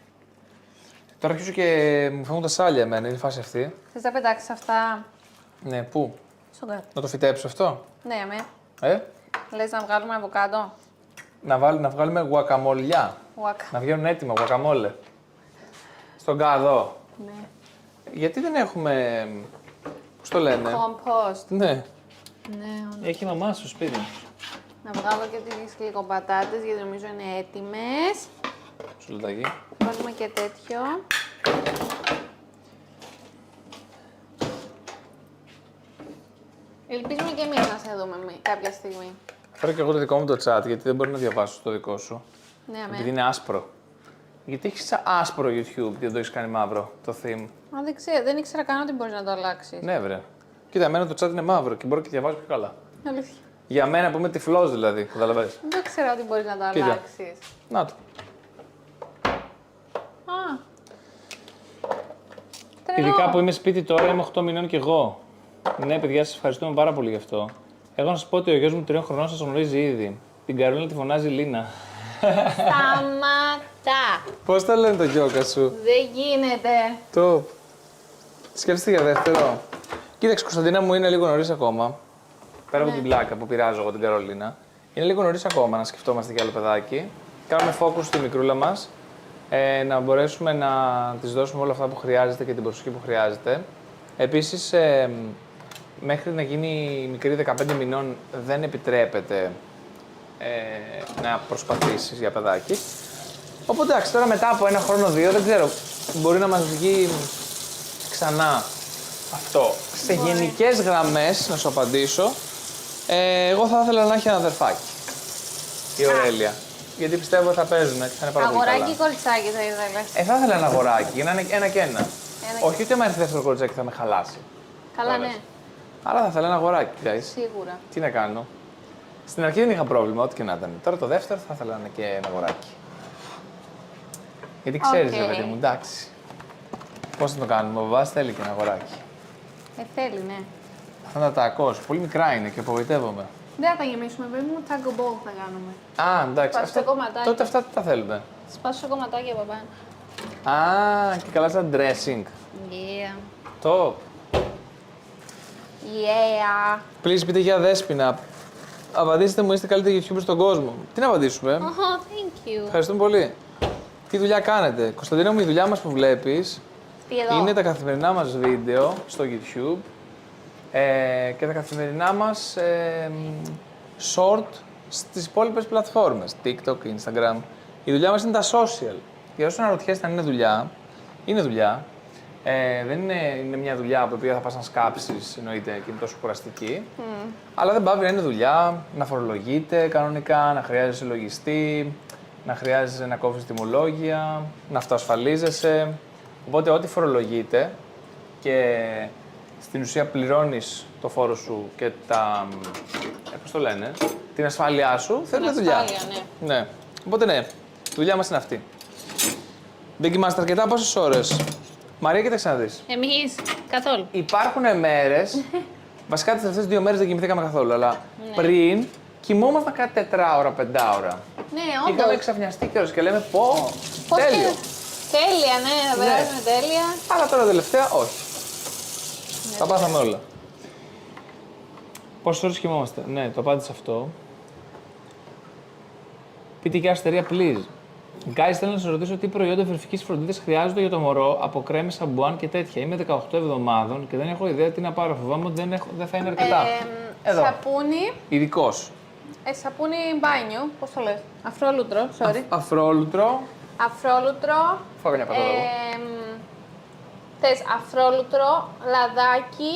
Τώρα αρχίζω και μου φεύγουν τα σάλια εμένα, είναι η φάση αυτή. Θες να πετάξεις αυτά Ναι, πού? στον κάτω. Να το φυτέψω αυτό. Ναι, αμέ. Ε? Λες να βγάλουμε αβοκάντο. Να βγάλουμε γουακαμολιά. Ουάκα. Να βγαίνουν έτοιμα γουακαμόλε. Στον κάδο. Ναι. Γιατί δεν έχουμε. Πώς το λένε. Compost. Ναι. Ναι, όντως. Έχει η μαμά στο σπίτι. Να βγάλω και τις γλυκοπατάτες γιατί νομίζω είναι έτοιμες. Σου λετάκι. Βάζουμε και τέτοιο. Ελπίζουμε και εμείς να σε δούμε κάποια στιγμή. Φέρω και εγώ το δικό μου το chat γιατί δεν μπορεί να διαβάσω το δικό σου. Ναι, αμέ. Επειδή είναι άσπρο. Γιατί έχει άσπρο YouTube και δεν το έχει κάνει μαύρο το theme. Α, δεν ήξερα καν ότι μπορείς να το αλλάξεις. Ναι, βρε. Κοίτα, εμένα το chat είναι μαύρο και μπορώ και διαβάζω πιο καλά. Αλήθεια. Για μένα που είμαι τυφλός δηλαδή, καταλαβαίνεις. Δεν το ήξερα ότι μπορείς να το Κοίτα. αλλάξεις. Να το. Α. Τρελό. Ειδικά που είμαι σπίτι τώρα, είμαι 8 μηνών κι εγώ. Ναι, παιδιά, σας ευχαριστούμε πάρα πολύ γι' αυτό. Εγώ να σας πω ότι ο γιος μου 3 χρονών σας γνωρίζει ήδη. Την Καρολίνα τη φωνάζει Λίνα. Σταματά. Πώς τα λένε το γιώκα σου. Δεν γίνεται. Το. Σκέφτεστε για δεύτερο. Κοίταξε, Κωνσταντίνα μου είναι λίγο νωρίς ακόμα. Πέρα από την πλάκα που πειράζω εγώ την Καρολίνα. Είναι λίγο νωρίς ακόμα να σκεφτόμαστε για άλλο παιδάκι. Κάνουμε focus στη μικρούλα μας. Να μπορέσουμε να της δώσουμε όλα αυτά που χρειάζεται και την προσοχή που χρειάζεται. Επίσης, μέχρι να γίνει η μικρή 15 μηνών δεν επιτρέπεται να προσπαθήσεις για παιδάκι. Οπότε εντάξει, τώρα μετά από 1 χρόνο, 2, δεν ξέρω, μπορεί να μας βγει ξανά αυτό. Σε γενικές γραμμές, να σου απαντήσω, εγώ θα ήθελα να έχει ένα αδερφάκι. Η Ωρέλια. Γιατί πιστεύω ότι θα παίζουν και θα είναι πάρα πολύ καλά. Αγοράκι ή κοριτσάκι θα ήθελες. Θα ήθελα ένα αγοράκι, για να είναι ένα και ένα. και Όχι ότι άμα έρθει δεύτερο κοριτσάκι θα με χαλάσει. Καλά, Όλες. ναι. Αλλά θα ήθελα ένα αγοράκι, guys. Σίγουρα. Τι να κάνω. Στην αρχή δεν είχα πρόβλημα, ό,τι και να ήταν. Τώρα το δεύτερο θα ήθελα να είναι και ένα αγοράκι. Γιατί ξέρεις, Οκ. ρε παιδί μου, εντάξει. Πώς θα το κάνουμε, ο μπαμπάς θέλει και ένα αγοράκι. Θέλει, ναι. Αυτά τα τακός, πολύ μικρά είναι και απογοητεύομαι. Δεν θα τα γεμίσουμε, παιδί μου, taco bowl θα κάνουμε. Α, εντάξει. Σπάσου το κομματάκι. Τότε αυτά τι τα θέλουμε. Σπάσω κομματάκια από πάνω. Α, και καλά σαν dressing. Yeah. Top. Yeah. Please πείτε για Δέσποινα. Απαντήστε μου, είστε καλύτεροι YouTubers στον κόσμο. Τι να απαντήσουμε. Oh, thank you. Ευχαριστούμε πολύ. Τι δουλειά κάνετε. Κωνσταντίνα μου, η δουλειά μας που βλέπεις Τι εδώ. είναι τα καθημερινά μας βίντεο στο YouTube και τα καθημερινά μας short στις υπόλοιπες πλατφόρμες. TikTok, Instagram. Η δουλειά μας είναι τα social. Για όσους αναρωτιέστε αν είναι δουλειά, είναι δουλειά. Δεν είναι μια δουλειά από την οποία θα πας να σκάψεις, εννοείται, και είναι τόσο κουραστική. Αλλά δεν πάβει να είναι δουλειά, να φορολογείται κανονικά, να χρειάζεσαι λογιστή, να χρειάζεσαι να κόβεις τιμολόγια, να αυτοασφαλίζεσαι. Οπότε ό,τι φορολογείται και στην ουσία πληρώνεις το φόρο σου και τα, πώς το λένε, την ασφάλειά σου, θέλει δουλειά. Ασφάλεια, ναι. Ναι. Οπότε ναι, η δουλειά μας είναι αυτή. Δεν κοιμάστε αρκετά, πόσες ώρες? Μαρία, κοίταξε να δεις. Εμείς, καθόλου. Υπάρχουν μέρες, βασικά τις τελευταίες 2 μέρες δεν κοιμηθήκαμε καθόλου, αλλά πριν κοιμόμασταν κάτι 4 ώρα, 5 ώρα. Ναι, Και είχαμε όντως. εξαφνιαστεί κιόλας και λέμε πω, Πώς τέλειο. και- Τέλεια, ναι, να περάσουμε τέλεια. Αλλά τώρα τελευταία όχι. Τα πάθαμε όλα. Πόσες ώρες κοιμόμαστε? Ναι, το απάντησα αυτό. Πείτε και αστερία, please. Guys, θέλω να σας ρωτήσω τι προϊόντα βρεφικής φροντίδας χρειάζονται για το μωρό από κρέμες, σαμπουάν και τέτοια. Είμαι 18 εβδομάδων και δεν έχω ιδέα τι να πάρω. Φοβάμαι ότι δεν θα είναι αρκετά. Εδώ. Σαπούνι, Ειδικός. σαπούνι μπάνιο, πώς το λες, αφρόλουτρο, sorry. Αφρόλουτρο. Αφρόλουτρο, Φάγα μια πατάτα. θες αφρόλουτρο, λαδάκι,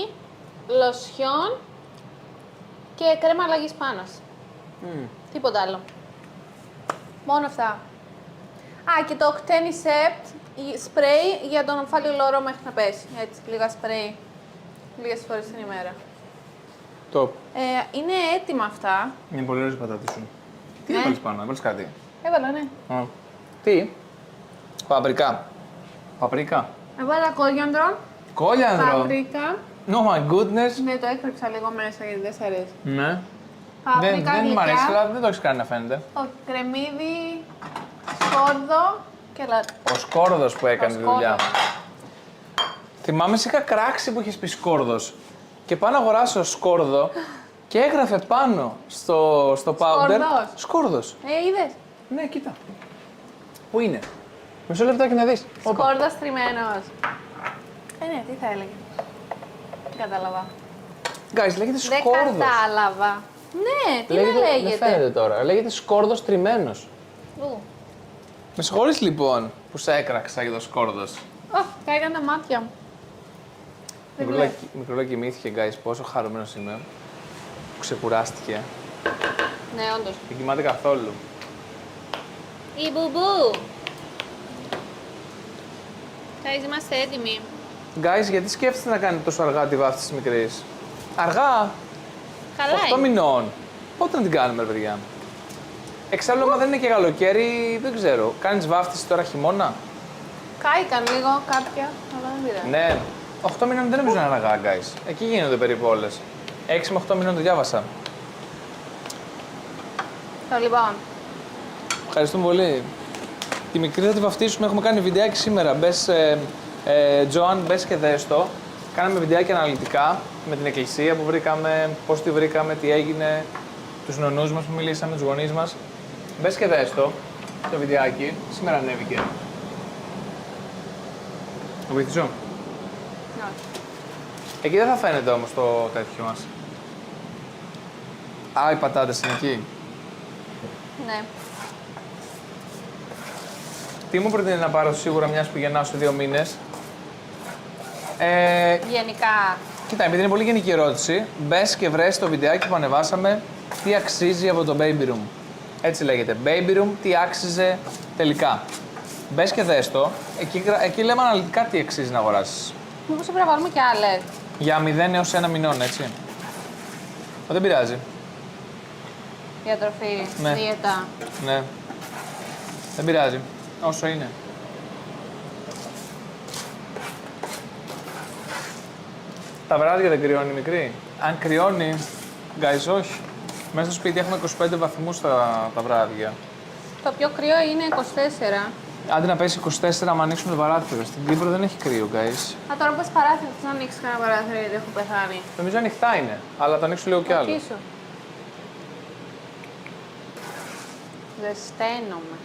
λοσιόν και κρέμα αλλαγής πάνας. Τίποτα άλλο. Μόνο αυτά. Α, και το Octenicept σπρέι για τον ομφάλιο λόρο μέχρι να πέσει. Έτσι, λίγα σπρέι. Λίγες φορές την ημέρα. Το. Είναι έτοιμα αυτά. Είναι πολύ ωραίες οι πατάτες σου. Τι Ναι. έβαλες πάνω, έβαλες κάτι. Έβαλα, ναι. Τι. Παπρικά. Παπρικά. Έβαλα κόριανδρο, Κόλιανδρο. παπρικά. Oh my goodness. Ναι, το έκρυψα λίγο μέσα γιατί δεν σ' αρέσει. Ναι. Παπρικά Δεν μου γλυκιά. αρέσει, αλλά δεν το έχεις κάνει να φαίνεται. Όχι, κρεμμύδι, σκόρδο και λατ. Ο σκόρδος που έκανε τη σκόρδο. δουλειά. Θυμάμαι σε είχα κράξει που είχες πει σκόρδος. Και πάω να αγοράσω σκόρδο και έγραφε πάνω στο powder. Σκόρδος. Σκόρδος. Είδες. Ναι, κοίτα. Πού είναι. Μισό λεπτάκι να δεις. Όπα. Σκόρδος τριμμένος. Ναι, τι θα έλεγε. Δεν κατάλαβα. Guys, λέγεται Δεν σκόρδος. κατάλαβα. Ναι, τι να Δεν λέγεται. φαίνεται τώρα. Λέγεται σκόρδος τριμμένος. Ου. Με συγχωρείς λοιπόν που σε έκραξα για το σκόρδος. Ω, κάηκαν τα μάτια μου. Δεν βλέπω. Μικρούλα κοιμήθηκε, guys. Πόσο χαρούμενος είμαι. Που ξεκουράστηκε. Ναι, όντως. Δεν κοιμάται καθόλου. Η μπουμπού. Guys, είμαστε έτοιμοι. Guys, γιατί σκέφτεστε να κάνετε τόσο αργά τη βάφτιση της μικρής. Αργά. Καλά 8 είναι. μηνών. Πότε να την κάνουμε, ρε παιδιά. Εξάλλου, άμα δεν είναι και καλοκαίρι, δεν ξέρω. Κάνεις βάφτιση τώρα χειμώνα. Κάηκαν λίγο κάποια, αλλά δεν πειράζει. Ναι. 8 μηνών δεν νομίζω να είναι αργά, guys. Εκεί γίνονται περίπου όλες. 6 με 8 μηνών το διάβασα. Το λοιπόν. Ευχαριστούμε πολύ. Τη μικρή θα τη βαφτίσουμε. Έχουμε κάνει βιντεάκι σήμερα. Μπες, Τζοάν, μπες και δες το. Κάναμε βιντεάκι αναλυτικά με την εκκλησία που βρήκαμε, πώς τη βρήκαμε, τι έγινε, τους νονούς μας που μιλήσαμε, τους γονείς μας. Μπες και δες το βιντεάκι. Σήμερα ανέβηκε. Να βοηθήσω. Ναι. Εκεί δεν θα φαίνεται όμως το τέτοιο μας. Α, οι πατάτες είναι εκεί. Ναι. Τι μου προτείνει να πάρω σίγουρα μιας που γεννάω σε 2 μήνες. Γενικά. Κοίτα, επειδή είναι πολύ γενική ερώτηση, μπες και βρες το βιντεάκι που ανεβάσαμε τι αξίζει από το Baby Room. Έτσι λέγεται. Baby Room, τι άξιζε τελικά. Μπες και δες το. Εκεί λέμε αναλυτικά τι αξίζει να αγοράσεις. Μήπως πρέπει να βάλουμε και άλλες. Για 0 έως 1 μηνών, έτσι. Δεν πειράζει. Διατροφή, Ναι. δίαιτα. Ναι. Δεν πειράζει. Όσο είναι. Τα βράδια δεν κρυώνει μικρή. Αν κρυώνει, guys, όχι. Μέσα στο σπίτι έχουμε 25 βαθμούς τα βράδια. Το πιο κρύο είναι 24. Άντε να πέσει 24 άμα ανοίξουμε το παράθυρο. Στην Κύπρο δεν έχει κρύο, guys. Α, τώρα πες παράθυρο, θες να ανοίξεις κανένα παράθυρο γιατί έχω πεθάνει. Νομίζω ανοιχτά είναι, αλλά το ανοίξω λίγο κι άλλο. Πίσω. Ζεσταίνομαι.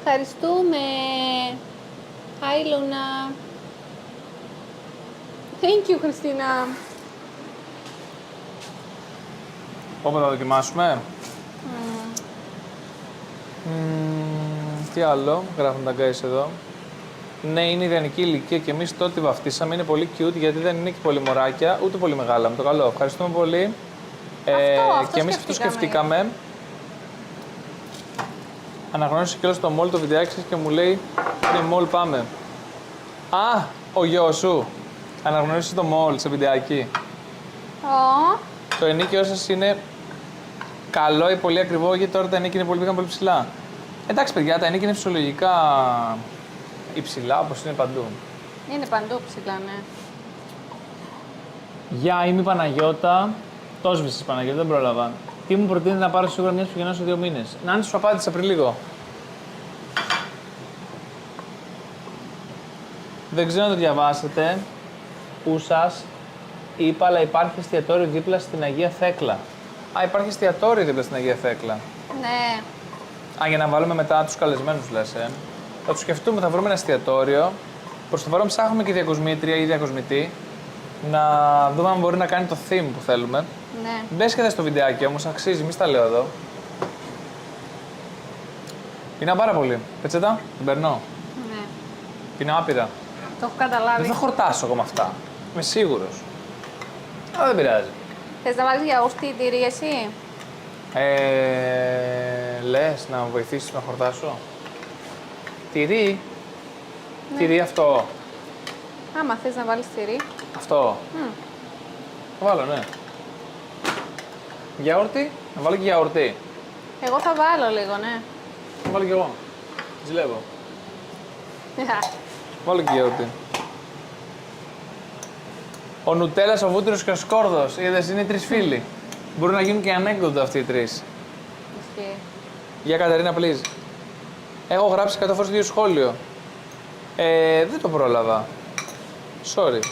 Ευχαριστούμε. Hi, Luna. Thank you, Χριστίνα. Όπου θα δοκιμάσουμε. Τι άλλο, γράφουν τα guys εδώ. Ναι, είναι ιδανική ηλικία και εμείς τότε βαφτίσαμε. Είναι πολύ cute γιατί δεν είναι και πολύ μωράκια, ούτε πολύ μεγάλα. Με το καλό. Ευχαριστούμε πολύ. Αυτό και εμείς αυτό σκεφτήκαμε. Αναγνώρισε κιόλας το mall το βιντεάκι σας και μου λέει είναι mall πάμε. Α, ο γιος σου. Αναγνωρίσε το μόλ σε βιντεάκι. Ω, Το ενίκιο σας είναι καλό ή πολύ ακριβό, γιατί τώρα τα ενίκια πήγαν πολύ ψηλά. Εντάξει, παιδιά, τα ενίκια είναι φυσιολογικά υψηλά, όπως είναι παντού. είναι παντού ψηλά, ναι. Γεια, είμαι η Παναγιώτα. Το σβήσεις, Παναγιώτα, δεν πρόλαβα. Τι μου προτείνετε να πάρω σίγουρα μια που γεννάω σε 2 μήνες. Να, σου απάντησα πριν λίγο. Δεν ξέρω να το διαβάσετε. Πού σας είπα, αλλά υπάρχει εστιατόριο δίπλα στην Αγία Θέκλα. Α, υπάρχει εστιατόριο δίπλα στην Αγία Θέκλα. Ναι. Α, για να βάλουμε μετά τους καλεσμένους, λες, Θα το σκεφτούμε, θα βρούμε ένα εστιατόριο. Προς το παρόν ψάχνουμε και διακοσμήτρια ή διακοσμητή. Να δούμε αν μπορεί να κάνει το theme που θέλουμε. Ναι. Μπες και δες το βιντεάκι όμως, αξίζει, μη στα λέω εδώ. Πεινάω πάρα πολύ. Πετσέτα, την περνώ. Ναι. Πεινάω άπειρα. Το έχω Δεν καταλάβει. θα χορτάσω εγώ με αυτά. Είμαι σίγουρος. Αλλά δεν πειράζει. Θες να βάλεις γιαούρτι ή τυρί εσύ? Λες να με βοηθήσεις να χορτάσω. Τυρί. Ναι. Τυρί αυτό. Άμα θες να βάλεις τυρί. Αυτό. Θα βάλω, ναι. Γιαούρτι. Να βάλω και γιαουρτί. Εγώ θα βάλω λίγο, ναι. Θα βάλω και εγώ. Ζηλεύω. Βάλω και γιαουρτί. Ο Νουτέλας, ο Βούτυρος και ο Σκόρδος. Είδες, είναι οι 3 φίλοι. Μπορούν να γίνουν και ανέκδοτο αυτοί οι 3. Ισχύει. Για Καταρίνα, please. Έχω γράψει 100 φορές το ίδιο σχόλιο. Δεν το πρόλαβα. Sorry.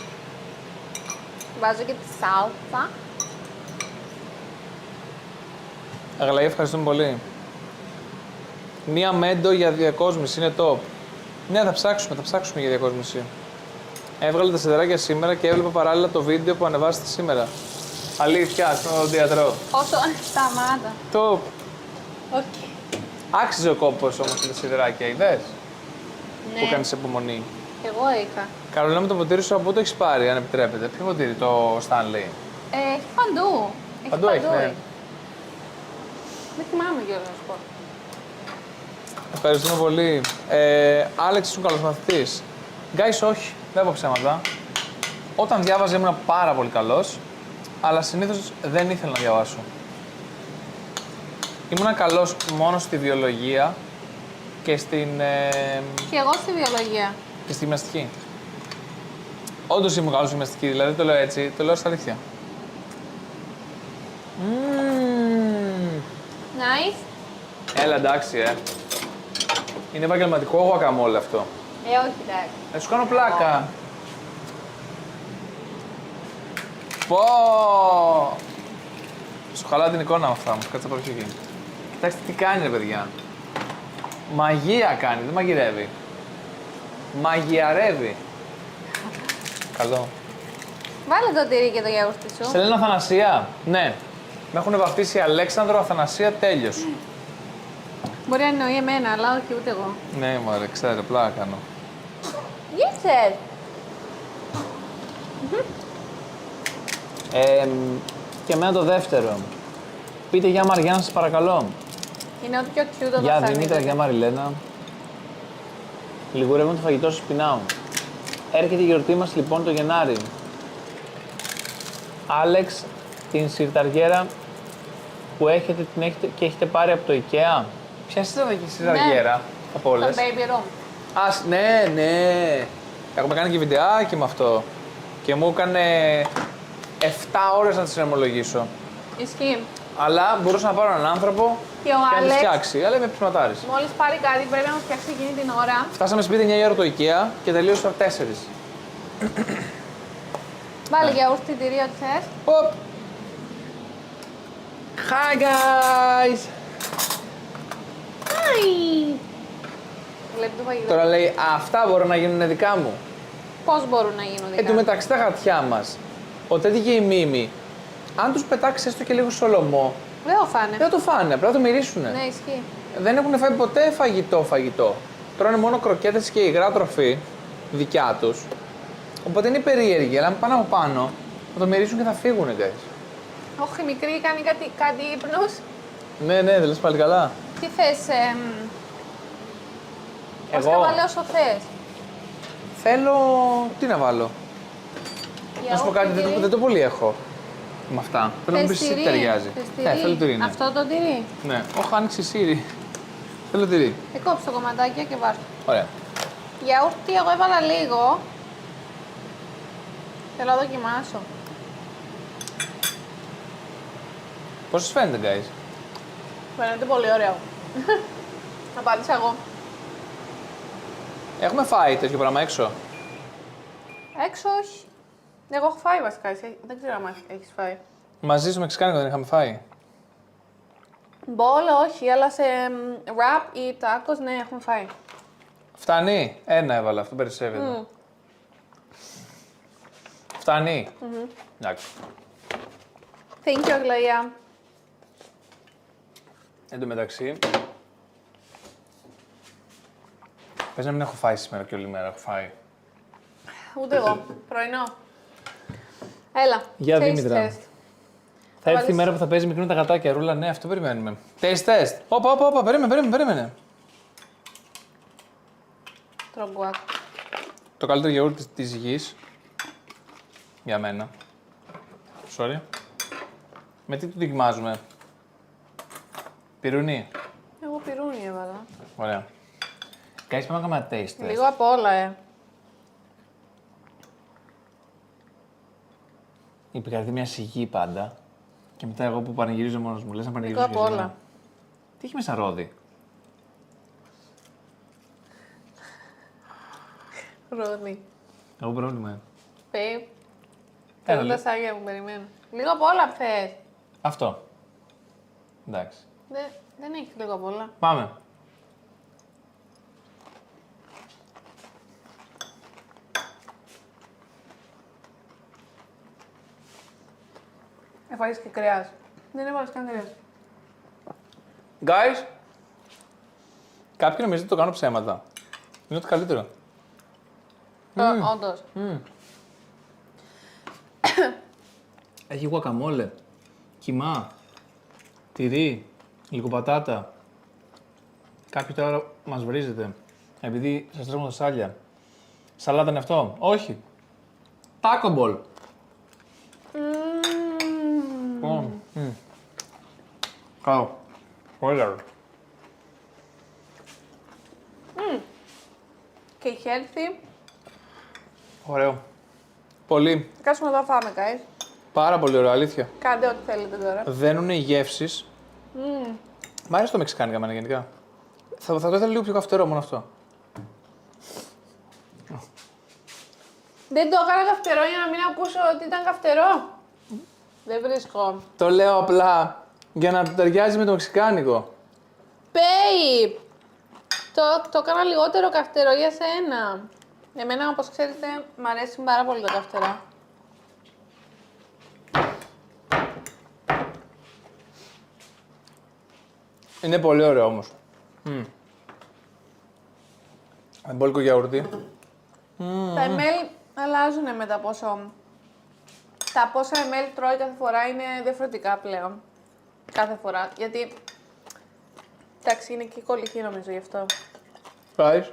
Βάζω και τη σάλτσα. Αγλαή, ευχαριστούμε πολύ. Μία μέντο για διακόσμηση είναι top. Ναι, θα ψάξουμε για διακόσμηση. Έβγαλε τα σιδεράκια σήμερα και έβλεπα παράλληλα το βίντεο που ανεβάσετε σήμερα. Αλήθεια, στον οντιατρό. Όσο σταμάτα. Top. Όχι. Άξιζε ο κόπος όμως με τα σιδεράκια, είδες, Ναι. που κάνεις υπομονή. Εγώ είχα. Καρολίνα, με το ποτήρι σου από πού το έχεις πάρει, αν επιτρέπετε. Ποιο ποτήρι, το Stanley. Έχει παντού. Παντού έχει, ναι. Δεν θυμάμαι κιόλας να σου πω. Ευχαριστούμε πολύ. Άλεξ, ήσουν καλός μαθητής. Guys, όχι, δεν πω ψέματα. Όταν διάβαζα ήμουν πάρα πολύ καλός, αλλά συνήθως δεν ήθελα να διαβάσω. Ήμουνα καλός μόνο στη βιολογία και στην, Και εγώ στη βιολογία. και στη γυμναστική. Όντως ήμουν καλός στη γυμναστική, δηλαδή το λέω έτσι, το λέω στα αλήθεια. Nice. Έλα, εντάξει, Είναι επαγγελματικό guacamole αυτό. Όχι, εντάξει. Σου κάνω πλάκα. Πω! Σου χαλάω την εικόνα με αυτά μου. Κάτσε από εκεί. Κοιτάξτε τι κάνει, ρε παιδιά. Μαγεία κάνει, δεν μαγειρεύει. Μαγειαρεύει. Καλό. Βάλε το τυρί και το γιαούρτι σου. Σε λένε Αθανασία. Ναι. Με έχουν βαφτίσει Αλέξανδρο, Αθανασία, τέλειος. Μπορεί να εννοεί εμένα, αλλά όχι ούτε εγώ. Ναι, μωρέ, ξέρω, πλάκα κάνω. Γύψε! Και εμένα το δεύτερο. Πείτε για Μαριάννα, σας παρακαλώ. Είναι ό,τι πιο cute το Γεια δαχτυλίδι. Δημήτρα, γεια Μαριλένα. Λιγουρεύουμε το φαγητό σας, πεινάω. Έρχεται η γιορτή μας λοιπόν το Γενάρη. Άλεξ, την σιρταριέρα που έχετε και έχετε πάρει από το IKEA. Ποια σιρταριέρα από όλες? Το baby room. Ναι. Έχουμε κάνει και βιντεάκι με αυτό. Και μου έκανε 7 ώρες να τις συνομολογήσω. Ισχύει. Αλλά μπορούσα να πάρω έναν άνθρωπο Και ο να τις Άλεξ, φτιάξει. Αλλά είμαι ψηματάρης. μόλις πάρει κάτι, πρέπει να μας φτιάξει εκείνη την ώρα. Φτάσαμε σπίτι 9 η ώρα το IKEA και τελείωσε από 4. Βάλε γιαούρτι, τυρί, ό,τι θες. Οπ. Hi guys! Βλέπει το φαγητό. Τώρα λέει αυτά μπορούν να γίνουν δικά μου. Πώς μπορούν να γίνουν Εν δικά. τω μεταξύ τα γατιά μας, ο Τέντι και η Μίμη, αν τους πετάξει έστω και λίγο σολομό, Δεν το φάνε. δεν θα το φάνε, απλά θα το μυρίσουνε. Ναι, ισχύει. Δεν έχουν φάει ποτέ φαγητό. Τρώνε μόνο κροκέτες και υγρά τροφή δικιά τους. Οπότε είναι περίεργοι, αλλά αν πάνε από πάνω, θα το μυρίσουν και θα φύγουνε, guys. Όχι, μικρή, κάνει κάτι ύπνους. Ναι, δεν λες πάλι καλά. Τι θες, όσο Εγώ καβαλέ όσο θες. Θέλω. Τι να βάλω. Να σου πω κάτι, δεν το πολύ έχω. Με αυτά. Θέλω να μου πεις εσύ τι ταιριάζει. Ναι, θέλω τυρί. Ναι. Αυτό το τυρί. Ναι, όχι, άνοιξε η Σύρι. Θέλω τυρί. Κόψω το κομματάκια και βάζω. Ωραία. Γιαούρτι εγώ έβαλα λίγο. Θέλω να δοκιμάσω. Πώς σας φαίνεται, guys? Φαίνεται πολύ ωραίο. Να πάτησα εγώ. Έχουμε φάει τέτοιο πράγμα έξω. Έξω όχι. Εγώ έχω φάει βασικά, εσύ δεν ξέρω αν έχεις φάει. Μαζί στο Μεξικάνικο δεν είχαμε φάει. Μπόλ όχι, αλλά σε ραπ ή τάκος ναι έχουμε φάει. Φτάνει. Ένα έβαλα, αυτό περισσεύεται. Φτάνει. Εντάξει. Thank you, Αγλαία. Εν τω μεταξύ. Πες να μην έχω φάει σήμερα και όλη μέρα έχω φάει. Ούτε εγώ. Πρωινό. Έλα. Για taste Δήμητρα. test. Θα έρθει η μέρα που θα παίζει μικρό τα γατάκια, Ρούλα. Ναι, αυτό περιμένουμε. Taste test. Όπα, περίμενε. Τρογκουάκ. Το καλύτερο γιαούρτι της γης. Για μένα. Sorry. Με τι το δοκιμάζουμε. Πυρουνί. Εγώ πυρούνι έβαλα. Ωραία. Κάνεις πάμε να κάνουμε ένα taste test. Λίγο απ' όλα, Η πικαρδί μια σιγή πάντα. Και μετά εγώ που πανηγυρίζω μόνος μου. Λες να πανηγυρίζω Λίγο απ' και όλα. εσένα. Τι έχει μέσα ρόδι. Ρόδι. Εγώ πρόβλημα. Πε. Έλα, Θέλω τα λέει. σάγια που περιμένω. Λίγο απ' όλα πες. Αυτό. Εντάξει. Δεν έχει λίγο απ' όλα. Πάμε. Έβαλες και κρέας. Δεν έβαλες καν κρέας. Guys, κάποιοι νομίζετε ότι το κάνω ψέματα. Είναι το καλύτερο. Όντως. Έχει γουακαμόλε, κιμά, τυρί, λικοπατάτα. Κάποιοι τώρα μας βρίζετε επειδή σας τρέχουν τα σάλια. Σαλάτα είναι αυτό. Όχι. Taco Ball. Καλό. Πολύ ωραίο. Και healthy. Ωραίο. Πολύ. Θα κάτσουμε εδώ φάμε, guys. Πάρα πολύ ωραίο, αλήθεια. Κάντε ό,τι θέλετε τώρα. Δένουνε οι γεύσεις. Μ' αρέσει το μεξικάνικα εμένα γενικά. Θα το ήθελα λίγο πιο καυτερό μόνο αυτό. Δεν το έκανα καυτερό για να μην ακούσω ότι ήταν καυτερό. Δεν βρίσκω. Το λέω απλά για να ταιριάζει με το μεξικάνικο. Babe! Το έκανα λιγότερο καυτερό για σένα. Εμένα, όπως ξέρετε, μ' αρέσει πάρα πολύ το καυτερό. Είναι πολύ ωραίο όμως. Εμπόλικο γιαουρτί. Τα ml αλλάζουν με τα πόσο... Τα πόσα ml τρώει κάθε φορά είναι διαφορετικά πλέον. Κάθε φορά. Γιατί... Εντάξει, είναι και κολλητή νομίζω γι' αυτό. Φάεις.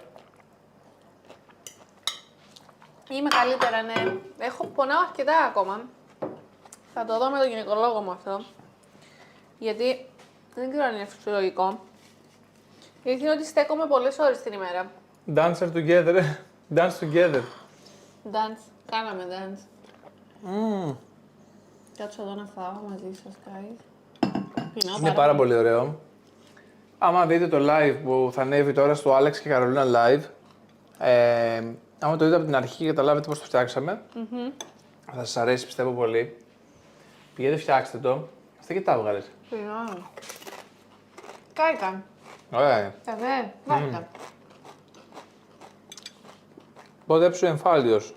Είμαι καλύτερα, ναι. Πονάω αρκετά ακόμα. Θα το δω με τον γυναικολόγο μου αυτό. Γιατί δεν ξέρω αν είναι φυσιολογικό. Γιατί είναι ότι στέκομαι πολλές ώρες την ημέρα. Dancer together. Dance together. Dance. Κάναμε dance. Κάτσω εδώ να φάω μαζί σας, guys. Πεινάω Είναι πάρα πολύ ωραίο. Άμα δείτε το live που θα ανέβει τώρα στο Alex και Καρολίνα live, άμα το δείτε από την αρχή και καταλάβετε πώς το φτιάξαμε, θα σας αρέσει πιστεύω πολύ. Πηγαίνετε φτιάξτε το. Αυτά και τα βγάλες. Πεινάω. Κάηκαν. Ωραία. Δε, βάρκα. Πότε έψου εμφάλιος.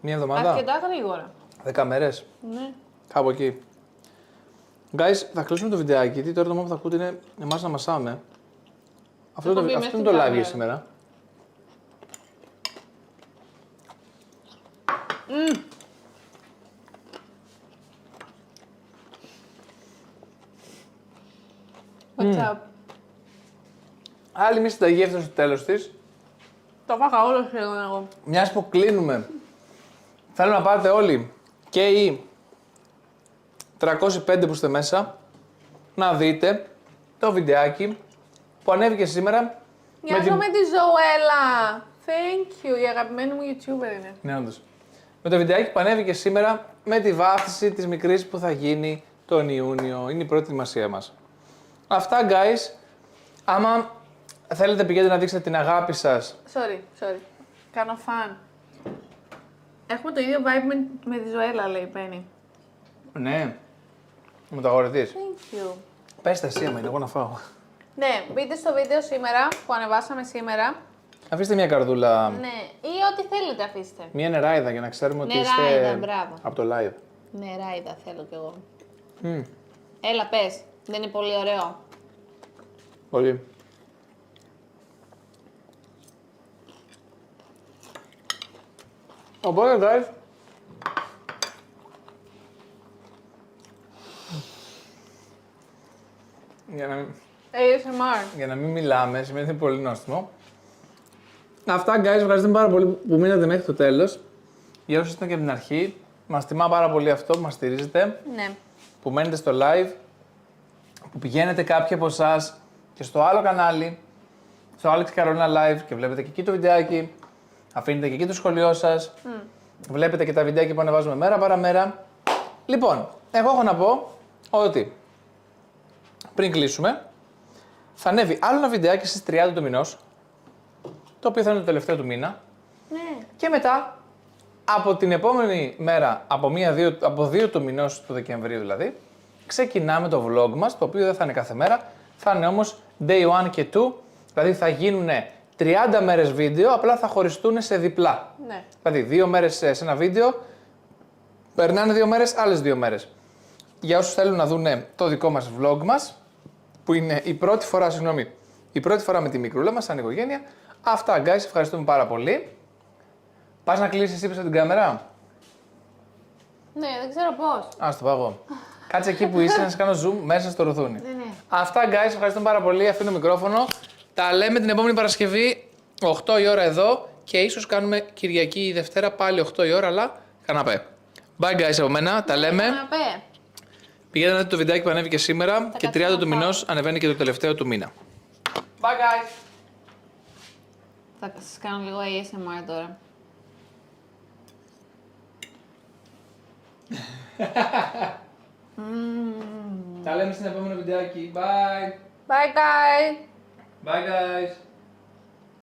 Μία εβδομάδα. Αρκετά γρήγορα. 10 μέρες. Ναι. Κάπου εκεί. Guys, θα κλείσουμε το βιντεάκι, γιατί τώρα το μόνο που θα ακούτε είναι εμάς να μασάμε. Αυτό Έχω μπει είναι μέσα το στην live κάμερα. για σήμερα. What's up. Άλλη μια συνταγή έφτασε στο τέλος της. Το φάγα όλο σχεδόν εγώ. Μιας που κλείνουμε, θέλω να πάτε όλοι και οι 305 που είστε μέσα να δείτε το βιντεάκι που ανέβηκε σήμερα. Μοιάζω με τη Ζωέλα. Thank you, η αγαπημένη μου YouTuber είναι. Ναι, όντως. Με το βιντεάκι που ανέβηκε σήμερα με τη βάφτιση της μικρής που θα γίνει τον Ιούνιο. Είναι η πρώτη ετοιμασία μας. Αυτά, guys. Άμα θέλετε πηγαίνετε να δείξετε την αγάπη σας. Sorry. Κάνω φαν. Έχουμε το ίδιο vibe με τη Ζωέλα, λέει η Πέννη. Ναι. Μου το αγόρι της. Thank you. Πες τα εσύ, άμα είναι, εγώ να φάω. Ναι, μπείτε στο βίντεο σήμερα που ανεβάσαμε σήμερα. Αφήστε μια καρδούλα, Ναι, ή ό,τι θέλετε αφήστε. μια νεράιδα για να ξέρουμε ότι Νεράιδα, είστε μπράβο. από το live. Ναι, ράιδα θέλω κι εγώ. Μμ, Έλα, πες. Δεν είναι πολύ ωραίο. πολύ. Οπότε, guys, ASMR. για να μην μιλάμε, σημαίνει ότι είναι πολύ νόστιμο. Αυτά, guys, ευχαριστούμε πάρα πολύ που μείνατε μέχρι το τέλος. Για όσους ήταν και από την αρχή, μας τιμά πάρα πολύ αυτό που μας στηρίζετε, Ναι. που μένετε στο live, που πηγαίνετε κάποιοι από εσάς και στο άλλο κανάλι, στο Alex Carolina Live και βλέπετε και εκεί το βιντεάκι, αφήνετε και εκεί το σχολείο σας, βλέπετε και τα βιντεάκια που ανεβάζουμε μέρα παραμέρα. Λοιπόν, εγώ έχω να πω ότι πριν κλείσουμε, θα ανέβει άλλο ένα βιντεάκι στις 30 του μηνός, το οποίο θα είναι το τελευταίο του μήνα, Ναι. και μετά από την επόμενη μέρα, από 2 του μηνός του Δεκεμβρίου δηλαδή, ξεκινάμε το vlog μας, το οποίο δεν θα είναι κάθε μέρα, θα είναι όμως day 1 και 2, δηλαδή θα γίνουν 30 μέρες βίντεο, απλά θα χωριστούν σε διπλά. Ναι. Δηλαδή 2 μέρες σε ένα βίντεο, περνάνε 2 μέρες, άλλες 2 μέρες. Για όσους θέλουν να δουν το δικό μας vlog μας, που είναι η πρώτη φορά με τη μικρούλα μας σαν οικογένεια. Αυτά, guys, ευχαριστούμε πάρα πολύ. Πας να κλείσεις εσύ πίσω την κάμερα. Ναι, δεν ξέρω πώς. Ας το πάω εγώ. Κάτσε εκεί που είσαι να σε κάνω zoom μέσα στο ρουθούνι. Ναι. Αυτά, guys, ευχαριστούμε πάρα πολύ. Αφήνω το μικρόφωνο. Τα λέμε την επόμενη Παρασκευή, 8 η ώρα εδώ και ίσως κάνουμε Κυριακή ή Δευτέρα πάλι 8 η ώρα, αλλά καναπέ. Bye, guys, από μένα. Τα λέμε. Καναπέ. Πηγαίνετε να δείτε το βιντεάκι που ανέβηκε σήμερα και 30 κάτσω του να μηνός ανεβαίνει και το τελευταίο του μήνα. Bye, guys. Θα σας κάνω λίγο ASMR τώρα. Τα λέμε στην επόμενο βιντεάκι. Bye. Bye, guys. Bye, guys.